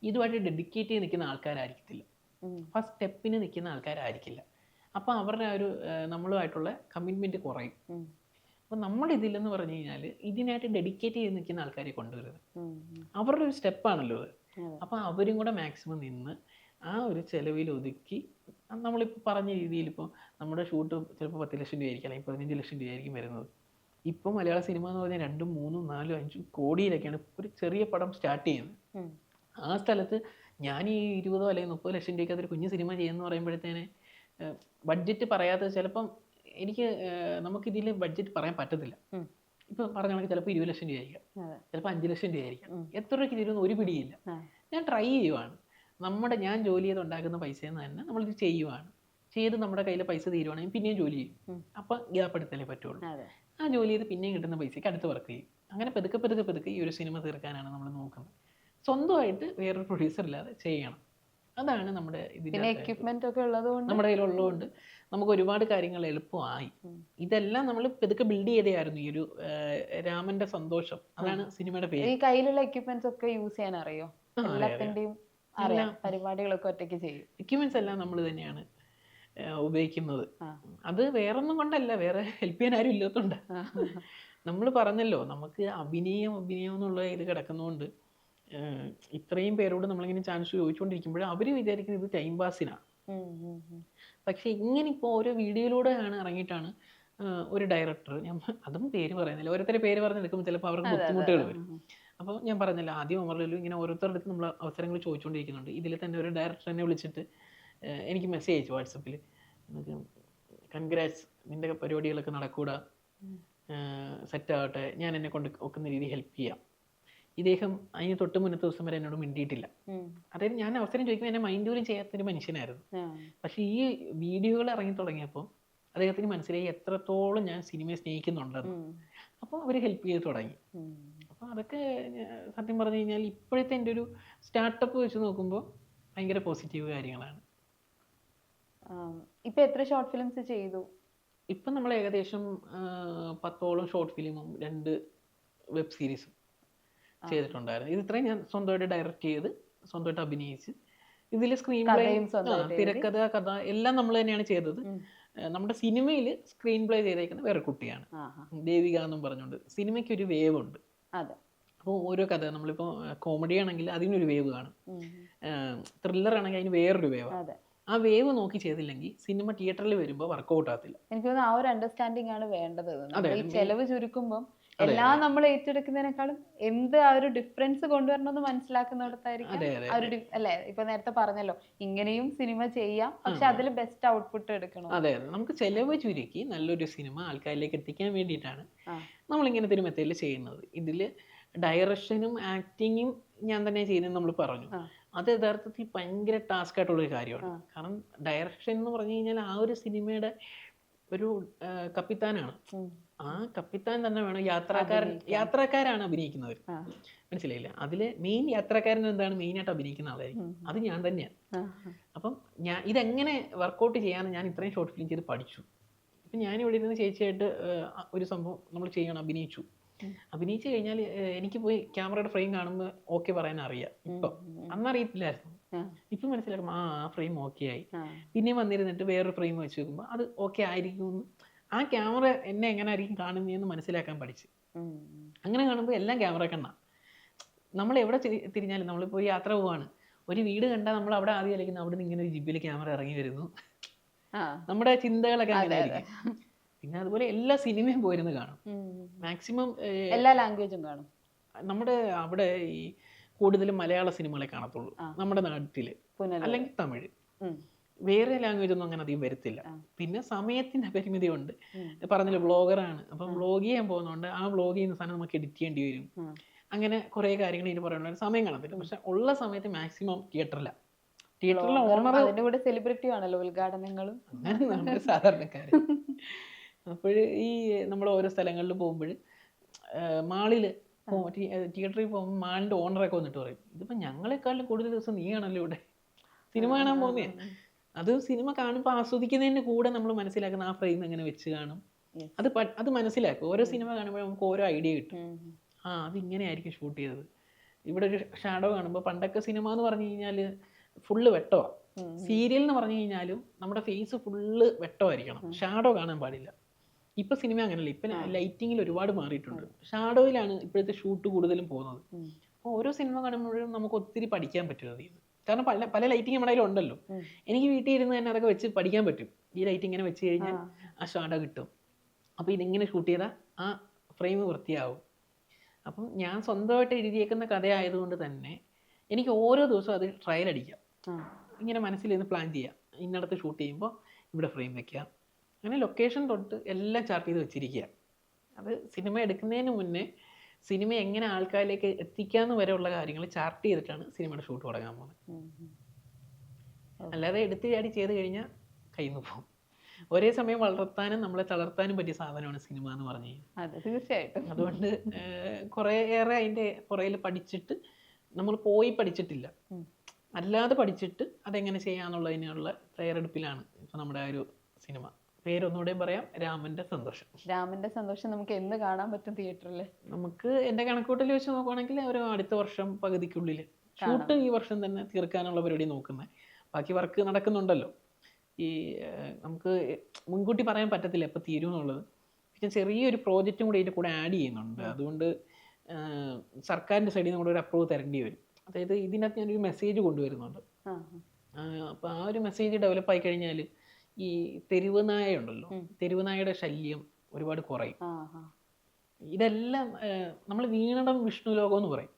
Speaker 2: ഇതുമായിട്ട് ഡെഡിക്കേറ്റ് ചെയ്ത് നിൽക്കുന്ന ആൾക്കാരായിരിക്കത്തില്ല, ഫസ്റ്റ് സ്റ്റെപ്പിന് നിൽക്കുന്ന ആൾക്കാരായിരിക്കില്ല. അപ്പോൾ അവരുടെ ആ ഒരു നമ്മളുമായിട്ടുള്ള കമ്മിറ്റ്മെൻറ്റ് കുറയും. അപ്പോൾ നമ്മുടെ ഇതിലെന്ന് പറഞ്ഞു കഴിഞ്ഞാൽ ഇതിനായിട്ട് ഡെഡിക്കേറ്റ് ചെയ്ത് നിൽക്കുന്ന ആൾക്കാരെ കൊണ്ടുവരുന്നത് അവരുടെ ഒരു സ്റ്റെപ്പാണല്ലോ അത്. അപ്പോൾ അവരും കൂടെ മാക്സിമം നിന്ന് ആ ഒരു ചിലവിൽ ഒതുക്കി, നമ്മളിപ്പോൾ പറഞ്ഞ രീതിയിൽ ഇപ്പോൾ നമ്മുടെ ഷൂട്ട് ചിലപ്പോൾ 10 ലക്ഷം രൂപയായിരിക്കും, അല്ലെങ്കിൽ 15 ലക്ഷം രൂപയായിരിക്കും വരുന്നത്. ഇപ്പോൾ മലയാള സിനിമ എന്ന് പറഞ്ഞാൽ 2, 3, 4, 5 കോടിയിലൊക്കെയാണ് ഒരു ചെറിയ പടം സ്റ്റാർട്ട് ചെയ്യുന്നത്. ആ സ്ഥലത്ത് ഞാൻ ഈ 20 അല്ലെങ്കിൽ 30 ലക്ഷം രൂപയ്ക്ക് അതൊരു കുഞ്ഞു സിനിമ ചെയ്യുമെന്ന് പറയുമ്പോഴത്തേനെ ബഡ്ജറ്റ് പറയാത്തത് ചിലപ്പം നമുക്കിതിൽ ബഡ്ജറ്റ് പറയാൻ പറ്റത്തില്ല. ഇപ്പം പറഞ്ഞാണെങ്കിൽ ചിലപ്പോൾ 20 ലക്ഷം രൂപയായിരിക്കാം, ചിലപ്പോൾ 5 ലക്ഷം രൂപയായിരിക്കാം. എത്ര രൂപയ്ക്ക് തരുമെന്ന് ഒരു പിടിയില്ല. ഞാൻ ട്രൈ ചെയ്യുവാണ്. ഞാൻ ജോലി ചെയ്ത് ഉണ്ടാക്കുന്ന പൈസയിൽ നിന്ന് തന്നെ നമ്മളിത് ചെയ്യുവാണ്. ചെയ്ത് നമ്മുടെ കയ്യിൽ പൈസ തീരുവാണെങ്കിൽ പിന്നെയും ജോലി ചെയ്യും. അപ്പം ഗ്യാപ്പ് എടുത്താലേ പറ്റുള്ളൂ. ആ ജോലി ചെയ്ത് പിന്നെയും കിട്ടുന്ന പൈസയ്ക്ക് അടുത്ത് വർക്ക് ചെയ്യും. അങ്ങനെ പെതുക്കെ ഈ ഒരു സിനിമ തീർക്കാനാണ് നമ്മൾ നോക്കുന്നത്. സ്വന്തമായിട്ട് വേറൊരു പ്രൊഡ്യൂസർ ഇല്ലാതെ ചെയ്യണം. അതാണ് നമ്മുടെ ഇതിൻ്റെ നമ്മുടെ കയ്യിലുള്ളതുകൊണ്ട് നമുക്ക് ഒരുപാട് കാര്യങ്ങൾ എളുപ്പമായി. ഇതെല്ലാം നമ്മൾ പെതുക്കെ ബിൽഡ് ചെയ്തതായിരുന്നു ഈ ഒരു രാമന്റെ സന്തോഷം. അതാണ് സിനിമയുടെ പേര്.
Speaker 1: ഈ കയ്യിലുള്ള എക്യുപ്മെന്റ്സ് ഒക്കെ യൂസ് ചെയ്യാൻ അറിയോ? പരിപാടികളൊക്കെ ഒറ്റയ്ക്ക് ചെയ്യും.
Speaker 2: എക്യുപ്മെന്റ്സ് എല്ലാം നമ്മൾ തന്നെയാണ് ഉപയോഗിക്കുന്നത്. അത് വേറൊന്നും കൊണ്ടല്ല, വേറെ ഹെൽപ്പ് ചെയ്യാൻ ആരും ഇല്ലാത്തതുകൊണ്ട്. നമ്മൾ പറഞ്ഞല്ലോ നമുക്ക് അഭിനയം എന്നുള്ള ഇത് കിടക്കുന്നതുകൊണ്ട് ഇത്രയും പേരോട് നമ്മളിങ്ങനെ ചാൻസ് ചോദിച്ചുകൊണ്ടിരിക്കുമ്പോൾ അവർ വിചാരിക്കുന്നത് ഇത് ടൈം പാസിനാണ്. പക്ഷെ ഇങ്ങനെ ഇപ്പോൾ ഓരോ വീഡിയോയിലൂടെയാണ് ഇറങ്ങിയിട്ടാണ് ഒരു ഡയറക്ടർ, ഞാൻ അതും പേര് പറയുന്നില്ല, ഓരോരുത്തരുടെ പേര് പറഞ്ഞെടുക്കുമ്പോൾ ചിലപ്പോൾ അവർക്ക് ബുദ്ധിമുട്ടുകൾ വരും. അപ്പോൾ ഞാൻ പറഞ്ഞില്ല ആദ്യം അമറിലും ഇങ്ങനെ ഓരോരുത്തരുടെ അടുത്ത് നമ്മൾ അവസരങ്ങൾ ചോദിച്ചുകൊണ്ടിരിക്കുന്നുണ്ട്. ഇതിൽ തന്നെ ഒരു ഡയറക്ടർ എന്നെ വിളിച്ചിട്ട് എനിക്ക് മെസ്സേജ് അയച്ചു വാട്സപ്പിൽ, എനിക്ക് കൺഗ്രാറ്റ്സ്, നിൻ്റെ പരിപാടികളൊക്കെ നടക്കൂടാ, സെറ്റാകട്ടെ, ഞാൻ എന്നെ കൊണ്ട് ഒക്കുന്ന രീതി ഹെൽപ്പ് ചെയ്യാം. ഇദ്ദേഹം അതിന് തൊട്ട് മുന്നത്തെ ദിവസം വരെ എന്നോട് മിണ്ടിയിട്ടില്ല. അതായത് ഞാൻ അവസരം ചോദിക്കുമ്പോൾ എന്നെ മൈൻഡ് പോലും ചെയ്യാത്തൊരു മനുഷ്യനായിരുന്നു. പക്ഷേ ഈ വീഡിയോകൾ ഇറങ്ങി തുടങ്ങിയപ്പോൾ അദ്ദേഹത്തിന് മനസ്സിലായി എത്രത്തോളം ഞാൻ സിനിമയെ സ്നേഹിക്കുന്നുണ്ടെന്ന്. അപ്പോൾ അവർ ഹെൽപ്പ് ചെയ്ത് തുടങ്ങി. അപ്പോൾ അതൊക്കെ സത്യം പറഞ്ഞു കഴിഞ്ഞാൽ ഇപ്പോഴത്തെ എൻ്റെ ഒരു സ്റ്റാർട്ടപ്പ് വെച്ച് നോക്കുമ്പോൾ ഭയങ്കര പോസിറ്റീവ് കാര്യങ്ങളാണ്.
Speaker 1: ഇപ്പം എത്ര ഷോർട്ട് ഫിലിംസ് ചെയ്തു?
Speaker 2: ഇപ്പം നമ്മൾ ഏകദേശം 10ഓളം ഷോർട്ട് ഫിലിമും 2 വെബ് സീരീസും ചെയ്തിട്ടുണ്ടായിരുന്നു. ഇത് ഇത്രയും ഞാൻ സ്വന്തമായിട്ട് ഡയറക്റ്റ് ചെയ്ത് സ്വന്തമായിട്ട് അഭിനയിച്ച് ഇതിൽ സ്ക്രീൻ പ്ലേ, തിരക്കഥ, കഥ എല്ലാം നമ്മൾ തന്നെയാണ് ചെയ്തത്. നമ്മുടെ സിനിമയിൽ സ്ക്രീൻ പ്ലേ ചെയ്തേക്കുന്ന വേറെ കുട്ടിയാണ്, ദേവിക എന്നും പറഞ്ഞുകൊണ്ട്. സിനിമയ്ക്ക് ഒരു വേവ് ഉണ്ട്. അപ്പോൾ ഓരോ കഥ നമ്മളിപ്പോൾ കോമഡി ആണെങ്കിൽ അതിനൊരു വേവ് കാണും, ത്രില്ലർ ആണെങ്കിൽ അതിന് വേറൊരു വേവാണ്. ആ വേവ് നോക്കി ചെയ്തില്ലെങ്കിൽ സിനിമ തിയേറ്ററിൽ വരുമ്പോൾ വർക്കൗട്ട് ആകത്തില്ല.
Speaker 1: എനിക്ക് തോന്നുന്നു ആ ഒരു അണ്ടർസ്റ്റാൻഡിങ് ആണ് വേണ്ടത്. ചെലവ് ചുരുക്കുമ്പോൾ എല്ലാം നമ്മൾ ഏറ്റെടുക്കുന്നതിനേക്കാളും എന്ത് ആ ഒരു ഡിഫറൻസ് കൊണ്ടുവരണമെന്ന് മനസ്സിലാക്കുന്നിടത്തായിരിക്കും അല്ലെ. ഇപ്പൊ നേരത്തെ പറഞ്ഞല്ലോ ഇങ്ങനെയും സിനിമ ചെയ്യാം, പക്ഷെ അതിൽ ബെസ്റ്റ് ഔട്ട്പുട്ട് എടുക്കണം.
Speaker 2: അതെ, നമുക്ക് ചെലവ് ചുരുക്കി നല്ലൊരു സിനിമ ആൾക്കാരിലേക്ക് എത്തിക്കാൻ വേണ്ടിയിട്ടാണ് നമ്മൾ ഇങ്ങനത്തെ ഒരു മെത്തേഡിൽ ചെയ്യുന്നത്. ഇതിൽ ഡയറക്ഷനും ആക്ടിങ്ങും ഞാൻ തന്നെ ചെയ്യുന്നത് നമ്മൾ പറഞ്ഞു. അത് യഥാർത്ഥത്തിൽ ഭയങ്കര ടാസ്ക് ആയിട്ടുള്ളൊരു കാര്യമാണ്. കാരണം ഡയറക്ഷൻ എന്ന് പറഞ്ഞു കഴിഞ്ഞാൽ ആ ഒരു സിനിമയുടെ ഒരു കപ്പിത്താനാണ്. ആ കപ്പിത്താൻ തന്നെ വേണം യാത്രക്കാരാണ് അഭിനയിക്കുന്നവർ, മനസ്സിലായില്ല. അതില് മെയിൻ യാത്രക്കാരൻ എന്താണ്, മെയിനായിട്ട് അഭിനയിക്കുന്ന ആളായിരിക്കും. അത് ഞാൻ തന്നെയാണ്. അപ്പം ഇതെങ്ങനെ വർക്കൗട്ട് ചെയ്യാന്ന് ഞാൻ ഇത്രയും ഷോർട്ട് ഫിലിം ചെയ്ത് പഠിച്ചു. ഇപ്പം ഞാനിവിടെ ഇരുന്ന് ചേച്ചിയായിട്ട് ഒരു സംഭവം നമ്മൾ ചെയ്യണം, അഭിനയിച്ചു കഴിഞ്ഞാൽ എനിക്ക് പോയി ക്യാമറയുടെ ഫ്രെയിം കാണുമ്പോൾ ഓക്കെ പറയാൻ അറിയാം. ഇപ്പം അന്നറിയത്തില്ലായിരുന്നു, ഇപ്പം മനസ്സിലാക്കും ആ ഫ്രെയിം ഓക്കെ ആയി. പിന്നെ വന്നിരുന്നിട്ട് വേറൊരു ഫ്രെയിം വെച്ച് നോക്കുമ്പോൾ അത് ഓക്കെ ആയിരിക്കുമെന്ന്, ആ ക്യാമറ എന്നെ എങ്ങനെ ആയിരിക്കും കാണുന്നതെന്ന് മനസ്സിലാക്കാൻ പഠിച്ച്. അങ്ങനെ കാണുമ്പോൾ എല്ലാം ക്യാമറ കണ്ണാ. നമ്മൾ എവിടെ തിരിഞ്ഞാലും, നമ്മളിപ്പോൾ യാത്ര പോവാണ്, ഒരു വീട് കണ്ടാൽ നമ്മൾ അവിടെ ആദ്യം അല്ലെങ്കിൽ അവിടെ നിന്ന് ഇങ്ങനെ ഒരു ജിബിയിൽ ക്യാമറ ഇറങ്ങി വരുന്നു, നമ്മുടെ ചിന്തകളൊക്കെ അങ്ങനെ ആയിരിക്കും. പിന്നെ അതുപോലെ എല്ലാ സിനിമയും പോയിരുന്ന് കാണും. മാക്സിമം
Speaker 1: എല്ലാ ലാംഗ്വേജും കാണും.
Speaker 2: നമ്മുടെ അവിടെ ഈ കൂടുതലും മലയാള സിനിമകളെ കാണത്തുള്ളൂ നമ്മുടെ നാട്ടില്, അല്ലെങ്കിൽ തമിഴ്. വേറെ ലാംഗ്വേജ് ഒന്നും അങ്ങനെ അധികം വരത്തില്ല. പിന്നെ സമയത്തിന്റെ പരിമിതി ഉണ്ട്. പറഞ്ഞല്ലോ വ്ളോഗറാണ്, അപ്പം വ്ളോഗ് ചെയ്യാൻ പോകുന്നതുകൊണ്ട് ആ വ്ളോഗ് ചെയ്യുന്ന സാധനം നമുക്ക് എഡിറ്റ് ചെയ്യേണ്ടി വരും. അങ്ങനെ കുറെ കാര്യങ്ങൾ ഇതിന് പറയാനുള്ള സമയം കാണത്തില്ല. പക്ഷെ ഉള്ള സമയത്ത് മാക്സിമം തിയേറ്ററിലാണ്. തിയേറ്ററിലെ ഓണർ
Speaker 1: അതിന്റെ കൂടെ സെലിബ്രിറ്റി ആണല്ലോ ഉദ്ഘാടനങ്ങളും.
Speaker 2: അങ്ങനെ നമ്മുടെ സാധാരണക്കാര്. അപ്പോൾ ഈ നമ്മൾ ഓരോ സ്ഥലങ്ങളിൽ പോകുമ്പോൾ മാളില് തിയേറ്ററിൽ പോകുമ്പോൾ മാളിന്റെ ഓണറൊക്കെ വന്നിട്ട് പറയും, ഇതിപ്പോ ഞങ്ങളെക്കാളും കൂടുതൽ ദിവസം നീയാണല്ലോ ഇവിടെ സിനിമ കാണാൻ പോകുന്നേ. അത് സിനിമ കാണുമ്പോൾ ആസ്വദിക്കുന്നതിന്റെ കൂടെ നമ്മൾ മനസ്സിലാക്കുന്ന ആ ഫ്രെയിം എങ്ങനെ വെച്ച് കാണും, അത് മനസ്സിലാക്കും. ഓരോ സിനിമ കാണുമ്പോൾ നമുക്ക് ഓരോ ഐഡിയ കിട്ടും. അത് ഇങ്ങനെ ആയിരിക്കും ഷൂട്ട് ചെയ്തത്. ഇവിടെ ഒരു ഷാഡോ കാണുമ്പോൾ പണ്ടൊക്കെ സിനിമ എന്ന് പറഞ്ഞു കഴിഞ്ഞാൽ ഫുള്ള് വെട്ടമാണ്. സീരിയൽ എന്ന് പറഞ്ഞു കഴിഞ്ഞാലും നമ്മുടെ ഫേസ് ഫുള്ള് വെട്ടമായിരിക്കണം, ഷാഡോ കാണാൻ പാടില്ല. ഇപ്പൊ സിനിമ അങ്ങനെയല്ല. ഇപ്പൊ ലൈറ്റിങ്ങിൽ ഒരുപാട് മാറിയിട്ടുണ്ട്. ഷാഡോയിലാണ് ഇപ്പോഴത്തെ ഷൂട്ട് കൂടുതലും പോകുന്നത്. അപ്പോൾ ഓരോ സിനിമ കാണുമ്പോഴും നമുക്ക് ഒത്തിരി പഠിക്കാൻ പറ്റും അതിൽ നിന്ന്. കാരണം പല ലൈറ്റിങ് നമ്മുടെ കയ്യിൽ ഉണ്ടല്ലോ. എനിക്ക് വീട്ടിൽ ഇരുന്ന് തന്നെ അതൊക്കെ വെച്ച് പഠിക്കാൻ പറ്റും. ഈ ലൈറ്റ് ഇങ്ങനെ വെച്ച് കഴിഞ്ഞാൽ ആ ഷാഡോ കിട്ടും. അപ്പോൾ ഇതിങ്ങനെ ഷൂട്ട് ചെയ്താൽ ആ ഫ്രെയിം വൃത്തിയാവും. അപ്പം ഞാൻ സ്വന്തമായിട്ട് എഴുതിയേക്കുന്ന കഥയായതുകൊണ്ട് തന്നെ എനിക്ക് ഓരോ ദിവസവും അത് ട്രയൽ അടിക്കാം. ഇങ്ങനെ മനസ്സിലിരുന്ന് പ്ലാൻ ചെയ്യാം, ഇന്നടത്ത് ഷൂട്ട് ചെയ്യുമ്പോൾ ഇവിടെ ഫ്രെയിം വെക്കാം. അങ്ങനെ ലൊക്കേഷൻ തൊട്ട് എല്ലാം ചാർട്ട് ചെയ്ത് വെച്ചിരിക്കുക. അത് സിനിമ എടുക്കുന്നതിന് മുന്നേ സിനിമ എങ്ങനെ ആൾക്കാരിലേക്ക് എത്തിക്കാന്ന് വരെയുള്ള കാര്യങ്ങൾ ചാർട്ട് ചെയ്തിട്ടാണ് സിനിമയുടെ ഷൂട്ട് തുടങ്ങാൻ പോകുന്നത്. അല്ലാതെ എടുത്ത് ചാടി ചെയ്ത് കഴിഞ്ഞാൽ കയ്യിൽ നിന്ന് പോകും. ഒരേ സമയം വളർത്താനും നമ്മളെ തളർത്താനും പറ്റിയ സാധനമാണ് സിനിമ എന്ന് പറഞ്ഞു കഴിഞ്ഞാൽ.
Speaker 1: തീർച്ചയായിട്ടും.
Speaker 2: അതുകൊണ്ട് കുറേയേറെ അതിൻ്റെ പുറകിൽ പഠിച്ചിട്ട് നമ്മൾ പോയി പഠിച്ചിട്ടില്ല, അല്ലാതെ പഠിച്ചിട്ട് അതെങ്ങനെ ചെയ്യാന്നുള്ളതിനുള്ള തയ്യാറെടുപ്പിലാണ് ഇപ്പൊ നമ്മുടെ ആ ഒരു സിനിമ. പേരൊന്നുകൂടെ പറയാം, രാമന്റെ സന്തോഷം.
Speaker 1: രാമന്റെ സന്തോഷം നമുക്ക് എന്ന് കാണാൻ പറ്റും തിയേറ്ററിൽ?
Speaker 2: നമുക്ക് എന്റെ കണക്കൂട്ടൽ വെച്ച് നോക്കുവാണെങ്കിൽ ഒരു അടുത്ത വർഷം പകുതിക്കുള്ളിൽ ഷൂട്ട് ഈ വർഷം തന്നെ തീർക്കാനുള്ള പരിപാടി നോക്കുന്നത്. ബാക്കി വർക്ക് നടക്കുന്നുണ്ടല്ലോ. ഈ നമുക്ക് മുൻകൂട്ടി പറയാൻ പറ്റത്തില്ല എപ്പോൾ തീരും എന്നുള്ളത്. പിന്നെ ചെറിയൊരു പ്രോജക്റ്റും കൂടി ഇതിൻ്റെ കൂടെ ആഡ് ചെയ്യുന്നുണ്ട്. അതുകൊണ്ട് സർക്കാരിൻ്റെ സൈഡിൽ നിന്ന് കൂടെ ഒരു അപ്രൂവ് തരേണ്ടി വരും. അതായത് ഇതിനകത്ത് ഞാനൊരു മെസ്സേജ് കൊണ്ടുവരുന്നുണ്ട്. അപ്പോൾ ആ ഒരു മെസ്സേജ് ഡെവലപ്പ് ആയി കഴിഞ്ഞാൽ ഈ തെരുവ് നായ ഉണ്ടല്ലോ, തെരുവ് നായയുടെ ശല്യം ഒരുപാട് കുറയും. ഇതെല്ലാം നമ്മൾ വീണടം വിഷ്ണു ലോകം എന്ന് പറയും.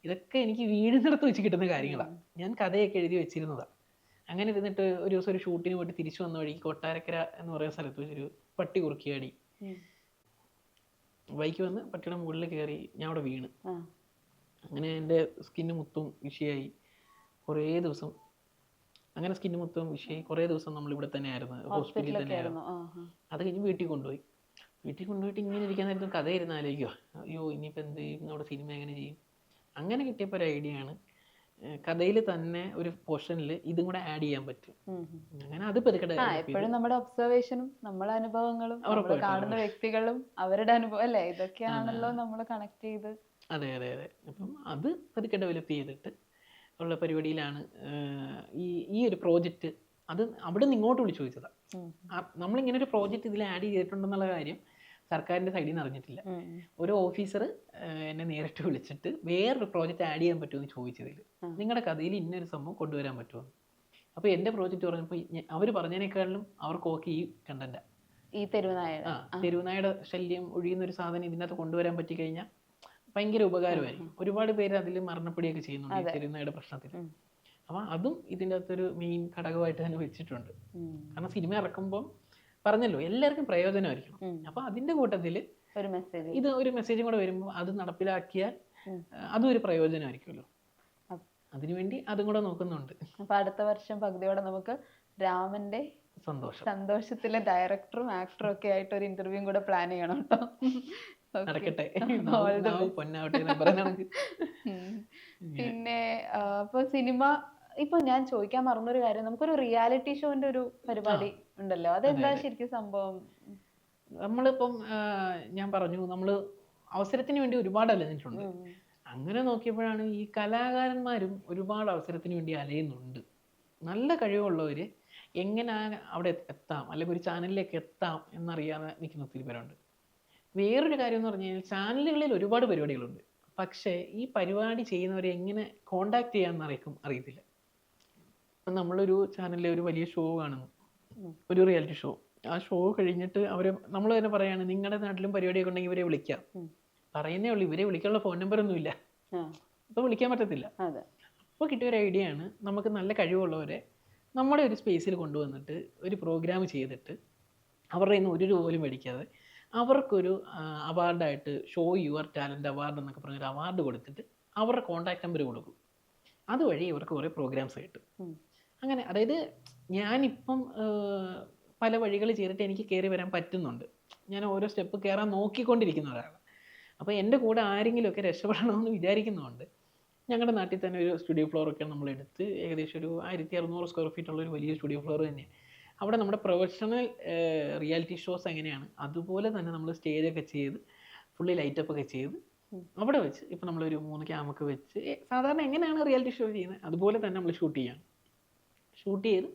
Speaker 2: ഇതൊക്കെ എനിക്ക് വീടിനടുത്ത് വെച്ച് കിട്ടുന്ന കാര്യങ്ങളാണ്. ഞാൻ കഥയൊക്കെ എഴുതി വെച്ചിരുന്നതാണ്. അങ്ങനെ ഇരുന്നിട്ട് ഒരു ദിവസം ഒരു ഷൂട്ടിന് പോയിട്ട് തിരിച്ചു വന്ന വഴിക്ക് കൊട്ടാരക്കര എന്ന് പറയുന്ന സ്ഥലത്ത് വെച്ചൊരു പട്ടി കുറുക്കിയാടി. ബൈക്ക് വന്ന് പട്ടിയുടെ മുകളിൽ കയറി ഞാൻ അവിടെ വീണ്. അങ്ങനെ എൻ്റെ സ്കിന്ന് മൊത്തം വിഷയമായി. കുറേ ദിവസം അങ്ങനെ സ്കിന്ന് മൊത്തം വിഷയമായി. കുറേ ദിവസം നമ്മളിവിടെ തന്നെ ആയിരുന്നു, ഹോസ്പിറ്റലിൽ തന്നെ ആയിരുന്നു. അത് കഴിഞ്ഞ് വീട്ടിൽ കൊണ്ടുപോയിട്ട് ഇങ്ങനെ ഇരിക്കാൻ നേരത്തും കഥ ഇരുന്ന് ആലോചിക്കുക, അയ്യോ ഇനിയിപ്പോൾ എന്ത് ചെയ്യും, നമ്മുടെ സിനിമ എങ്ങനെ ചെയ്യും. അങ്ങനെ കിട്ടിയപ്പോൾ ഒരു ഐഡിയ ആണ്, കഥയിൽ തന്നെ ഒരു പോർഷനിൽ ഇതും കൂടെ ആഡ് ചെയ്യാൻ പറ്റും. അങ്ങനെ അത്
Speaker 1: എപ്പോഴും നമ്മുടെ ഒബ്സർവേഷനും നമ്മുടെ അനുഭവങ്ങളും കാണുന്ന വ്യക്തികളും അവരുടെ അനുഭവം അല്ലേ, ഇതൊക്കെയാണല്ലോ നമ്മൾ കണക്ട് ചെയ്ത്.
Speaker 2: അതെ അതെ അതെ. അപ്പം അത് പതുക്കെ ഡെവലപ്പ് ചെയ്തിട്ട് ഉള്ള പരിപാടിയിലാണ് ഈ ഒരു പ്രോജക്റ്റ്. അത് അവിടെ നിന്ന് ഇങ്ങോട്ട് വിളിച്ചു ചോദിച്ചതാണ്. നമ്മളിങ്ങനെ ഒരു പ്രോജക്റ്റ് ഇതിൽ ആഡ് ചെയ്തിട്ടുണ്ടെന്നുള്ള കാര്യം സർക്കാരിൻ്റെ സൈഡിൽ നിന്ന് അറിഞ്ഞിട്ടില്ല. ഒരു ഓഫീസർ എന്നെ നേരിട്ട് വിളിച്ചിട്ട് വേറൊരു പ്രോജക്റ്റ് ആഡ് ചെയ്യാൻ പറ്റുമെന്ന് ചോദിച്ചതിൽ നിങ്ങളുടെ കഥയിൽ ഇന്നൊരു സംഭവം കൊണ്ടുവരാൻ പറ്റുമോ. അപ്പോൾ എൻ്റെ പ്രോജക്റ്റ് പറഞ്ഞപ്പോൾ അവർ പറഞ്ഞതിനേക്കാളും അവർക്ക് ഓക്കെ ഈ കണ്ടന്റാണ്.
Speaker 1: ഈ
Speaker 2: തെരുവുനായുടെ ശല്യം ഒഴിയുന്നൊരു സാധനം ഇതിനകത്ത് കൊണ്ടുവരാൻ പറ്റി കഴിഞ്ഞാൽ ഭയങ്കര ഉപകാരമായിരിക്കും. ഒരുപാട് പേര് അതിൽ മരണപ്പെടുകയൊക്കെ ചെയ്യുന്നുണ്ട് ഈ തെരുവുനായുടെ പ്രശ്നത്തിൽ. അപ്പം അതും ഇതിൻ്റെ അകത്തൊരു മെയിൻ ഘടകമായിട്ട് തന്നെ വെച്ചിട്ടുണ്ട്. കാരണം സിനിമ ഇറക്കുമ്പോൾ പറഞ്ഞല്ലോ എല്ലാവർക്കും പ്രയോജനമായിരിക്കണം. അപ്പൊ അതിന്റെ കൂട്ടത്തിൽ ഇത് ഒരു മെസ്സേജും കൂടെ വരുമ്പോൾ അത് നടപ്പിലാക്കിയാൽ അതും ഒരു പ്രയോജനമായിരിക്കുമല്ലോ. അതിനുവേണ്ടി അതും കൂടെ നോക്കുന്നുണ്ട്.
Speaker 1: അപ്പൊ അടുത്ത വർഷം പകുതിയോടെ നമുക്ക് രാമന്റെ സന്തോഷത്തിലെ ഡയറക്ടറും ആക്ടറും ഒക്കെ ആയിട്ട് ഒരു ഇന്റർവ്യൂ കൂടെ പ്ലാൻ ചെയ്യണം കേട്ടോ.
Speaker 2: നടക്കട്ടെ.
Speaker 1: പിന്നെ ഇപ്പൊ സിനിമ ഇപ്പൊ ഞാൻ ചോദിക്കാൻ മറന്നൊരു കാര്യം, നമുക്കൊരു റിയാലിറ്റി ഷോന്റെ ഒരു പരിപാടി ഉണ്ടല്ലോ, അതെന്താ ശരിക്കും സംഭവം?
Speaker 2: നമ്മളിപ്പം ഞാൻ പറഞ്ഞു നമ്മള് അവസരത്തിന് വേണ്ടി ഒരുപാട് അലഞ്ഞിട്ടുണ്ട്. അങ്ങനെ നോക്കിയപ്പോഴാണ് ഈ കലാകാരന്മാരും ഒരുപാട് അവസരത്തിന് വേണ്ടി അലയുന്നുണ്ട്. നല്ല കഴിവുള്ളവര് എങ്ങനെ അവിടെ എത്താം, അല്ലെങ്കിൽ ഒരു ചാനലിലേക്ക് എത്താം എന്നറിയാതെ നിൽക്കുന്ന ഒത്തിരി പേരുണ്ട്. വേറൊരു കാര്യം എന്ന് പറഞ്ഞു കഴിഞ്ഞാൽ ചാനലുകളിൽ ഒരുപാട് പരിപാടികളുണ്ട്. പക്ഷേ ഈ പരിപാടി ചെയ്യുന്നവരെ എങ്ങനെ കോണ്ടാക്ട് ചെയ്യാമെന്ന് അറിയത്തില്ല. നമ്മളൊരു ചാനലിലെ ഒരു വലിയ ഷോ കാണുന്നു, ഒരു റിയാലിറ്റി ഷോ. ആ ഷോ കഴിഞ്ഞിട്ട് അവർ നമ്മൾ തന്നെ പറയാണ് നിങ്ങളുടെ നാട്ടിലും പരിപാടിയൊക്കെ ഉണ്ടെങ്കിൽ ഇവരെ വിളിക്കാം. പറയുന്നേ ഉള്ളൂ, ഇവരെ വിളിക്കാനുള്ള ഫോൺ നമ്പറൊന്നും ഇല്ല, അപ്പോൾ വിളിക്കാൻ പറ്റത്തില്ല. അപ്പോൾ കിട്ടിയ ഒരു ഐഡിയ ആണ്, നമുക്ക് നല്ല കഴിവുള്ളവരെ നമ്മുടെ ഒരു സ്പേസിൽ കൊണ്ടുവന്നിട്ട് ഒരു പ്രോഗ്രാം ചെയ്തിട്ട് അവരുടെ കയ്യിൽ നിന്ന് ഒരു രൂപ പോലും മേടിക്കാതെ അവർക്കൊരു അവാർഡായിട്ട് ഷോ യുവർ ടാലൻറ്റ് അവാർഡ് എന്നൊക്കെ പറഞ്ഞൊരു അവാർഡ് കൊടുത്തിട്ട് അവരുടെ കോൺടാക്ട് നമ്പർ കൊടുക്കും. അതുവഴി ഇവർക്ക് കുറേ പ്രോഗ്രാംസ് കിട്ടും. അങ്ങനെ, അതായത് ഞാനിപ്പം പല വഴികൾ ചെയ്തിട്ട് എനിക്ക് കയറി വരാൻ പറ്റുന്നുണ്ട്. ഞാൻ ഓരോ സ്റ്റെപ്പ് കയറാൻ നോക്കിക്കൊണ്ടിരിക്കുന്ന ഒരാളാണ്. അപ്പോൾ എൻ്റെ കൂടെ ആരെങ്കിലുമൊക്കെ രക്ഷപ്പെടണമെന്ന് വിചാരിക്കുന്നതുകൊണ്ട് ഞങ്ങളുടെ നാട്ടിൽ തന്നെ ഒരു സ്റ്റുഡിയോ ഫ്ലോറൊക്കെ നമ്മളെടുത്ത് ഏകദേശം ഒരു 1600 സ്ക്വയർ ഫീറ്റ് ഉള്ള ഒരു വലിയ സ്റ്റുഡിയോ ഫ്ലോർ തന്നെയാണ്. അവിടെ നമ്മുടെ പ്രൊഫഷണൽ റിയാലിറ്റി ഷോസ് എങ്ങനെയാണ് അതുപോലെ തന്നെ നമ്മൾ സ്റ്റേജൊക്കെ ചെയ്ത് ഫുള്ളി ലൈറ്റപ്പ് ഒക്കെ ചെയ്ത് അവിടെ വെച്ച് ഇപ്പം നമ്മളൊരു 3 ക്യാമൊക്കെ വെച്ച് സാധാരണ എങ്ങനെയാണ് റിയാലിറ്റി ഷോ ചെയ്യുന്നത് അതുപോലെ തന്നെ നമ്മൾ ഷൂട്ട് ചെയ്ത്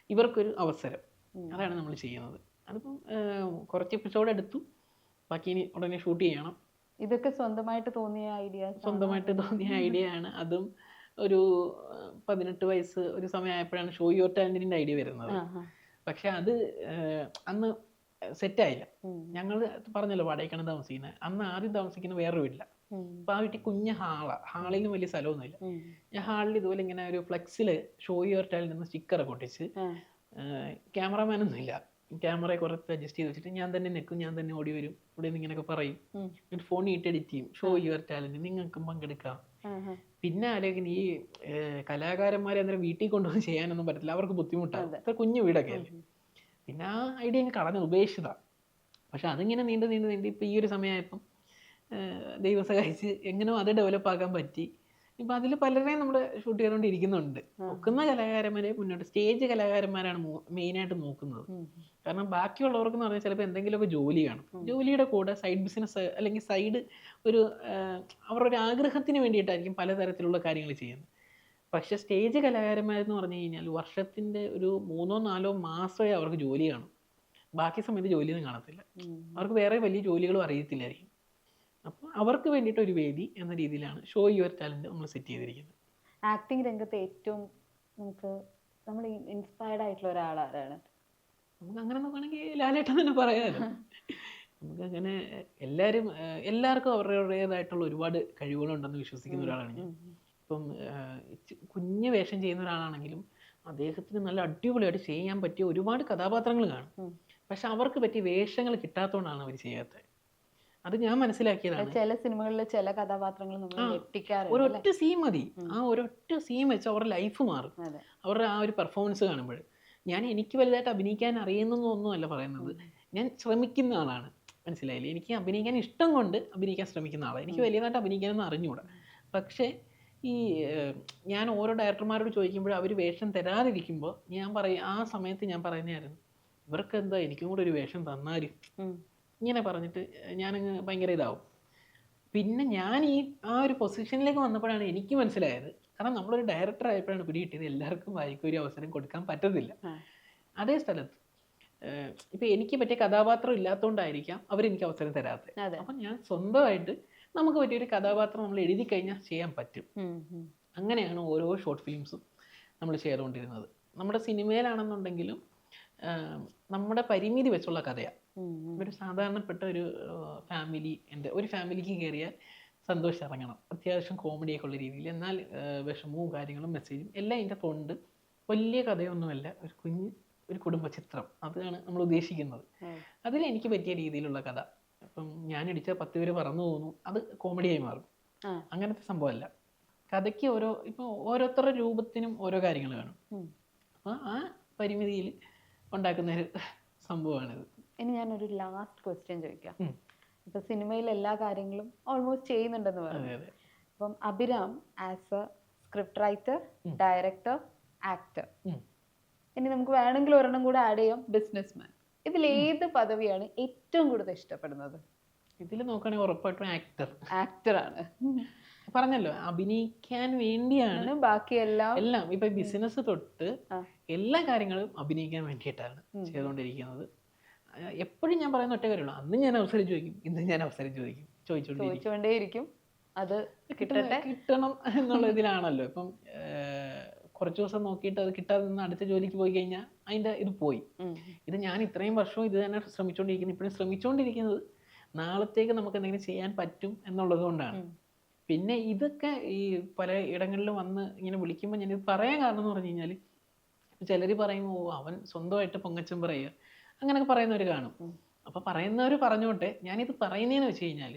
Speaker 2: ഇവർക്കൊരു അവസരം, അതാണ് നമ്മൾ ചെയ്യുന്നത്. അതിപ്പം കുറച്ച് എപ്പിസോഡ് എടുത്തു, ബാക്കി ഇനി ഉടനെ ഷൂട്ട് ചെയ്യണം.
Speaker 1: ഇതൊക്കെ സ്വന്തമായിട്ട് തോന്നിയ
Speaker 2: ഐഡിയ ആണ്. അതും ഒരു 18 വയസ്സ് ഒരു സമയമായപ്പോഴാണ് ഷോ യുവർ ടാലന്റിന്റെ ഐഡിയ വരുന്നത്. പക്ഷെ അത് അന്ന് സെറ്റായില്ല. ഞങ്ങൾ പറഞ്ഞല്ലോ വാടകയ്ക്കാണ് താമസിക്കുന്നത്. അന്ന് ആദ്യം താമസിക്കുന്ന വേറൊരു വീട്ടില്ല. അപ്പോൾ ആ വീട്ടിൽ കുഞ്ഞ് ഹാളിലും വലിയ സ്ഥലമൊന്നുമില്ല. ഞാൻ ഹാളിൽ ഇതുപോലെ ഇങ്ങനെ ഒരു ഫ്ലെക്സിൽ ഷോ യുവർ ടാലന്റ് എന്ന സ്റ്റിക്കറൊക്കെ ഒട്ടിച്ച്, ക്യാമറമാനൊന്നും ഇല്ല, ക്യാമറയെ കുറച്ച് അഡ്ജസ്റ്റ് ചെയ്ത് വെച്ചിട്ട് ഞാൻ തന്നെ നിൽക്കും, ഞാൻ തന്നെ ഓടി വരും, ഇവിടെ നിന്ന് ഇങ്ങനെയൊക്കെ പറയും, എന്നിട്ട് ഫോൺ ഇട്ട് എഡിറ്റ് ചെയ്യും, ഷോ യുവർ ടാലന്റ് നിങ്ങൾക്കും പങ്കെടുക്കാം. പിന്നെ ആലോചിക്കുന്ന ഈ കലാകാരന്മാരെ അന്നേരം വീട്ടിൽ കൊണ്ടുവന്ന് ചെയ്യാനൊന്നും പറ്റില്ല, അവർക്ക് ബുദ്ധിമുട്ടാണ്, അത്ര കുഞ്ഞു വീടൊക്കെ അല്ലേ. പിന്നെ ആ ഐഡിയ അങ്ങ് കളഞ്ഞ് ഉപേക്ഷിച്ചതാണ്. പക്ഷെ അതിങ്ങനെ നീണ്ട് ഇപ്പം ഈ ഒരു സമയമായപ്പം ദൈവം സഹായിച്ച് എങ്ങനെയോ അത് ഡെവലപ്പ് ആക്കാൻ പറ്റി. ഇപ്പം അതിൽ പലരെയും നമ്മൾ ഷൂട്ട് ചെയ്തുകൊണ്ടിരിക്കുന്നുണ്ട്. ഒക്കുന്ന കലാകാരന്മാരെ മുന്നോട്ട്, സ്റ്റേജ് കലാകാരന്മാരാണ് മെയിനായിട്ട് നോക്കുന്നത്. കാരണം ബാക്കിയുള്ളവർക്കെന്ന് പറഞ്ഞാൽ ചിലപ്പോൾ എന്തെങ്കിലുമൊക്കെ ജോലി കാണും, ജോലിയുടെ കൂടെ സൈഡ് ബിസിനസ് അല്ലെങ്കിൽ സൈഡ് ഒരു അവരുടെ ഒരു ആഗ്രഹത്തിന് വേണ്ടിയിട്ടായിരിക്കും പലതരത്തിലുള്ള കാര്യങ്ങൾ ചെയ്യുന്നത്. പക്ഷേ സ്റ്റേജ് കലാകാരന്മാരെന്ന് പറഞ്ഞു കഴിഞ്ഞാൽ വർഷത്തിൻ്റെ ഒരു 3-4 മാസമേ അവർക്ക് ജോലി കാണും, ബാക്കി സമയത്ത് ജോലിയൊന്നും കാണത്തില്ല. അവർക്ക് വേറെ വലിയ ജോലികളും അറിയത്തില്ലായിരിക്കും. അപ്പോൾ അവർക്ക് വേണ്ടിയിട്ട് ഒരു വേദി എന്ന രീതിയിലാണ് ഷോ യുവർ ടാലന്റ് നമ്മൾ സെറ്റ് ചെയ്തിരിക്കുന്നത്.
Speaker 1: ആക്ടിങ് രംഗത്ത് ഏറ്റവും നമ്മൾ ഇൻസ്പയർഡ് ആയിട്ടുള്ള ഒരാളാരാണ്?
Speaker 2: നമുക്ക് അങ്ങനെ നോക്കുകയാണെങ്കിൽ ലാലേട്ടൻ തന്നെ പറയാമല്ലോ. നമുക്കങ്ങനെ എല്ലാവർക്കും അവരുടേതായിട്ടുള്ള ഒരുപാട് കഴിവുകളുണ്ടെന്ന് വിശ്വസിക്കുന്ന ഒരാളാണ് ഞാൻ. ഇപ്പം കുഞ്ഞ് വേഷം ചെയ്യുന്ന ഒരാളാണെങ്കിലും അദ്ദേഹത്തിന് നല്ല അടിപൊളിയായിട്ട് ചെയ്യാൻ പറ്റിയ ഒരുപാട് കഥാപാത്രങ്ങൾ കാണും. പക്ഷെ അവർക്ക് പറ്റിയ വേഷങ്ങൾ കിട്ടാത്തതുകൊണ്ടാണ് അവർ ചെയ്യാത്തത്. അത് ഞാൻ മനസ്സിലാക്കിയതാണ്.
Speaker 1: ചില സിനിമകളിൽ ചില കഥാപാത്രങ്ങൾ
Speaker 2: ഒരൊറ്റ സീൻ മതി, ആ ഒരൊറ്റ സീൻ വെച്ച് അവരുടെ ലൈഫ് മാറും, അവരുടെ ആ ഒരു പെർഫോമൻസ് കാണുമ്പോൾ. എനിക്ക് വലുതായിട്ട് അഭിനയിക്കാൻ അറിയുന്നൊന്നുമല്ല പറയുന്നത്, ഞാൻ ശ്രമിക്കുന്ന ആളാണ്, മനസ്സിലായില്ലേ. എനിക്ക് അഭിനയിക്കാൻ ഇഷ്ടം കൊണ്ട് അഭിനയിക്കാൻ ശ്രമിക്കുന്ന ആളാണ്. എനിക്ക് വലിയതായിട്ട് അഭിനയിക്കാനൊന്നും അറിഞ്ഞുകൂടാ. പക്ഷേ ഈ ഞാൻ ഓരോ ഡയറക്ടർമാരോട് ചോദിക്കുമ്പോൾ അവർ വേഷം തരാതിരിക്കുമ്പോൾ ആ സമയത്ത് ഞാൻ പറയുന്നതായിരുന്നു, ഇവർക്ക് എന്താ എനിക്കും കൂടെ ഒരു വേഷം തന്നാലും, ഇങ്ങനെ പറഞ്ഞിട്ട് ഞാനങ്ങ് ഭയങ്കര ഇതാവും. പിന്നെ ഞാൻ ആ ഒരു പൊസിഷനിലേക്ക് വന്നപ്പോഴാണ് എനിക്ക് മനസ്സിലായത്, കാരണം നമ്മളൊരു ഡയറക്ടർ ആയപ്പോഴാണ് പിടികിട്ടിയത് എല്ലാവർക്കും വായിക്കും ഒരു അവസരം കൊടുക്കാൻ പറ്റത്തില്ല. അതേ സ്ഥലത്ത് ഇപ്പം എനിക്ക് പറ്റിയ കഥാപാത്രം ഇല്ലാത്തതുകൊണ്ടായിരിക്കാം അവരെനിക്ക് അവസരം തരാത്തത്. അപ്പം ഞാൻ സ്വന്തമായിട്ട് നമുക്ക് പറ്റിയൊരു കഥാപാത്രം നമ്മൾ എഴുതി കഴിഞ്ഞാൽ ചെയ്യാൻ പറ്റും. അങ്ങനെയാണ് ഓരോ ഷോർട്ട് ഫിലിംസും നമ്മൾ ചെയ്തുകൊണ്ടിരുന്നത്. നമ്മുടെ സിനിമയിലാണെന്നുണ്ടെങ്കിലും നമ്മുടെ പരിമിതി വെച്ചുള്ള കഥയാണ്. ഒരു സാധാരണപ്പെട്ട ഒരു ഫാമിലിക്ക് കയറിയാൽ സന്തോഷം ഇറങ്ങണം, അത്യാവശ്യം കോമഡിയൊക്കെ ഉള്ള രീതിയിൽ, എന്നാൽ വിഷമവും കാര്യങ്ങളും മെസ്സേജും എല്ലാം ഇതിൻ്റെ തൊണ്ട്, വലിയ കഥയൊന്നുമല്ല, ഒരു കുടുംബ ചിത്രം, അതാണ് നമ്മൾ ഉദ്ദേശിക്കുന്നത്. അതിൽ എനിക്ക് പറ്റിയ രീതിയിലുള്ള കഥ. ഇപ്പം ഞാൻ ഇടിച്ച 10 പേര് പറന്നു പോകുന്നു, അത് കോമഡിയായി മാറും. അങ്ങനത്തെ സംഭവമല്ല. കഥയ്ക്ക് ഇപ്പോൾ ഓരോരുത്തരുടെ രൂപത്തിനും ഓരോ കാര്യങ്ങൾ വേണം. അപ്പോൾ ആ പരിമിതിയിൽ ഉണ്ടാക്കുന്ന ഒരു സംഭവമാണിത്.
Speaker 1: ഇനി ഞാനൊരു ലാസ്റ്റ് ക്വസ്റ്റ്യൻ ചോദിക്കാം. ഇപ്പൊ സിനിമയിൽ എല്ലാ കാര്യങ്ങളും ഓൾമോസ്റ്റ് ചെയ്യുന്നുണ്ടെന്ന് പറഞ്ഞു. അപ്പം Abhiram as A script writer, director, actor, ഇനി നമുക്ക് വേണമെങ്കിൽ ഒരെണ്ണം കൂടെ ആഡ് ചെയ്യാം, ബിസിനസ്മാൻ. ഇതിൽ ഏത് പദവിയാണ് ഏറ്റവും കൂടുതൽ ഇഷ്ടപ്പെടുന്നത്?
Speaker 2: ഇതിൽ നോക്കുകയാണെങ്കിൽ ഉറപ്പായിട്ടും
Speaker 1: ആക്ടറാണ്.
Speaker 2: പറഞ്ഞല്ലോ, അഭിനയിക്കാൻ വേണ്ടിയാണ്
Speaker 1: ബാക്കിയെല്ലാം.
Speaker 2: ഇപ്പൊ ബിസിനസ് തൊട്ട് എല്ലാ കാര്യങ്ങളും അഭിനയിക്കാൻ വേണ്ടിയിട്ടാണ് ചെയ്തുകൊണ്ടിരിക്കുന്നത്. എപ്പോഴും ഞാൻ പറയുന്ന ഒറ്റ കാര്യമുള്ളൂ, അന്ന് ഞാൻ അവസരം ചോദിക്കും, ഇന്ന് ഞാൻ അവസരം ചോദിച്ചുകൊണ്ടേയിരിക്കും.
Speaker 1: അത് കിട്ടണം
Speaker 2: എന്നുള്ള ഇതിലാണല്ലോ. ഇപ്പം കുറച്ച് ദിവസം നോക്കിയിട്ട് അത് കിട്ടാതെ നിന്ന് അടുത്ത ജോലിക്ക് പോയി കഴിഞ്ഞാൽ അതിൻ്റെ ഇത് പോയി. ഇത് ഞാൻ ഇത്രയും വർഷവും ഇത് തന്നെ ശ്രമിച്ചുകൊണ്ടിരിക്കുന്നത്, ഇപ്പോഴും ശ്രമിച്ചുകൊണ്ടിരിക്കുന്നത് നാളത്തേക്ക് നമുക്ക് എന്തെങ്കിലും ചെയ്യാൻ പറ്റും എന്നുള്ളത് കൊണ്ടാണ്. പിന്നെ ഇതൊക്കെ ഈ പല ഇടങ്ങളിലും വന്ന് ഇങ്ങനെ വിളിക്കുമ്പോൾ ഞാനിത് പറയാൻ കാരണം എന്ന് പറഞ്ഞു കഴിഞ്ഞാൽ, ചിലർ പറയും ഓ അവൻ സ്വന്തമായിട്ട് പൊങ്ങച്ചം പറയുക, അങ്ങനെയൊക്കെ പറയുന്നവർ കാണും. അപ്പോൾ പറയുന്നവർ പറഞ്ഞോട്ടെ. ഞാനിത് പറയുന്നതെന്ന് വെച്ച് കഴിഞ്ഞാൽ,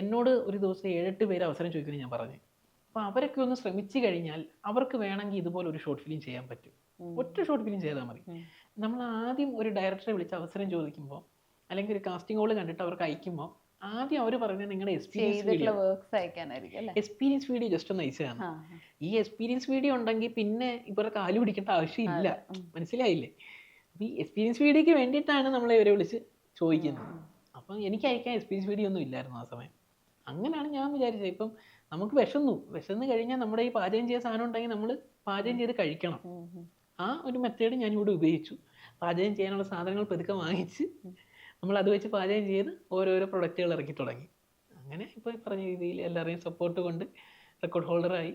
Speaker 2: എന്നോട് ഒരു ദിവസം 7-8 പേര് അവസരം ചോദിക്കുന്നത് ഞാൻ പറഞ്ഞു. അപ്പോൾ അവരൊക്കെ ഒന്ന് ശ്രമിച്ചു കഴിഞ്ഞാൽ അവർക്ക് വേണമെങ്കിൽ ഇതുപോലെ ഒരു ഷോർട്ട് ഫിലിം ചെയ്യാൻ പറ്റും. ഒറ്റ ഷോർട്ട് ഫിലിം ചെയ്താൽ മതി. നമ്മൾ ആദ്യം ഒരു ഡയറക്ടറെ വിളിച്ച് അവസരം ചോദിക്കുമ്പോൾ, അല്ലെങ്കിൽ ഒരു കാസ്റ്റിംഗ് കോൾ കണ്ടിട്ട് അവർക്ക് അയക്കുമ്പോൾ, ആദ്യം അവർ പറയുന്നത് നിങ്ങളുടെ എക്സ്പീരിയൻസ് വീഡിയോ ജസ്റ്റ് ഒന്ന് അയച്ചതാണ്. ഈ എക്സ്പീരിയൻസ് വീഡിയോ ഉണ്ടെങ്കിൽ പിന്നെ ഇവരെ കാല് പിടിക്കേണ്ട ആവശ്യമില്ല. മനസ്സിലായില്ലേ? അപ്പോൾ ഈ എക്സ്പീരിയൻസ് വീഡിയോക്ക് വേണ്ടിയിട്ടാണ് നമ്മളെ ഇവരെ വിളിച്ച് ചോദിക്കുന്നത്. അപ്പം എനിക്ക് അയക്കാൻ എക്സ്പീരിയൻസ് വീഡിയോ ഒന്നും ഇല്ലായിരുന്നു ആ സമയം. അങ്ങനെയാണ് ഞാൻ വിചാരിച്ചത്. ഇപ്പം നമുക്ക് വിശന്ന് കഴിഞ്ഞാൽ നമ്മുടെ ഈ പാചകം ചെയ്ത സാധനം ഉണ്ടെങ്കിൽ നമ്മൾ പാചകം ചെയ്ത് കഴിക്കണം. ആ ഒരു മെത്തേഡ് ഞാനിവിടെ ഉപയോഗിച്ചു. പാചകം ചെയ്യാനുള്ള സാധനങ്ങൾ പതുക്കെ വാങ്ങിച്ച് നമ്മൾ അത് വെച്ച് പാചകം ചെയ്ത് ഓരോരോ പ്രൊഡക്റ്റുകൾ ഇറക്കി തുടങ്ങി. അങ്ങനെ ഇപ്പോൾ പറഞ്ഞ രീതിയിൽ എല്ലാവരെയും സപ്പോർട്ട് കൊണ്ട് റെക്കോർഡ് ഹോൾഡറായി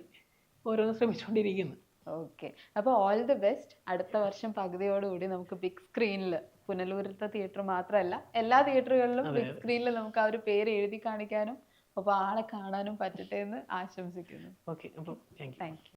Speaker 2: ഓരോന്ന് ശ്രമിച്ചുകൊണ്ടിരിക്കുന്നു.
Speaker 1: ഓക്കെ, അപ്പോൾ ഓൾ ദി ബെസ്റ്റ്. അടുത്ത വർഷം പകുതിയോടുകൂടി നമുക്ക് ബിഗ് സ്ക്രീനിൽ, പുനലൂരത്തെ തിയേറ്റർ മാത്രമല്ല എല്ലാ തിയേറ്ററുകളിലും ബിഗ് സ്ക്രീനിൽ നമുക്ക് ആ ഒരു പേര് എഴുതി കാണിക്കാനും അപ്പോൾ ആളെ കാണാനും പറ്റട്ടെ എന്ന് ആശംസിക്കുന്നു.
Speaker 2: ഓക്കെ, അപ്പോൾ താങ്ക് യു.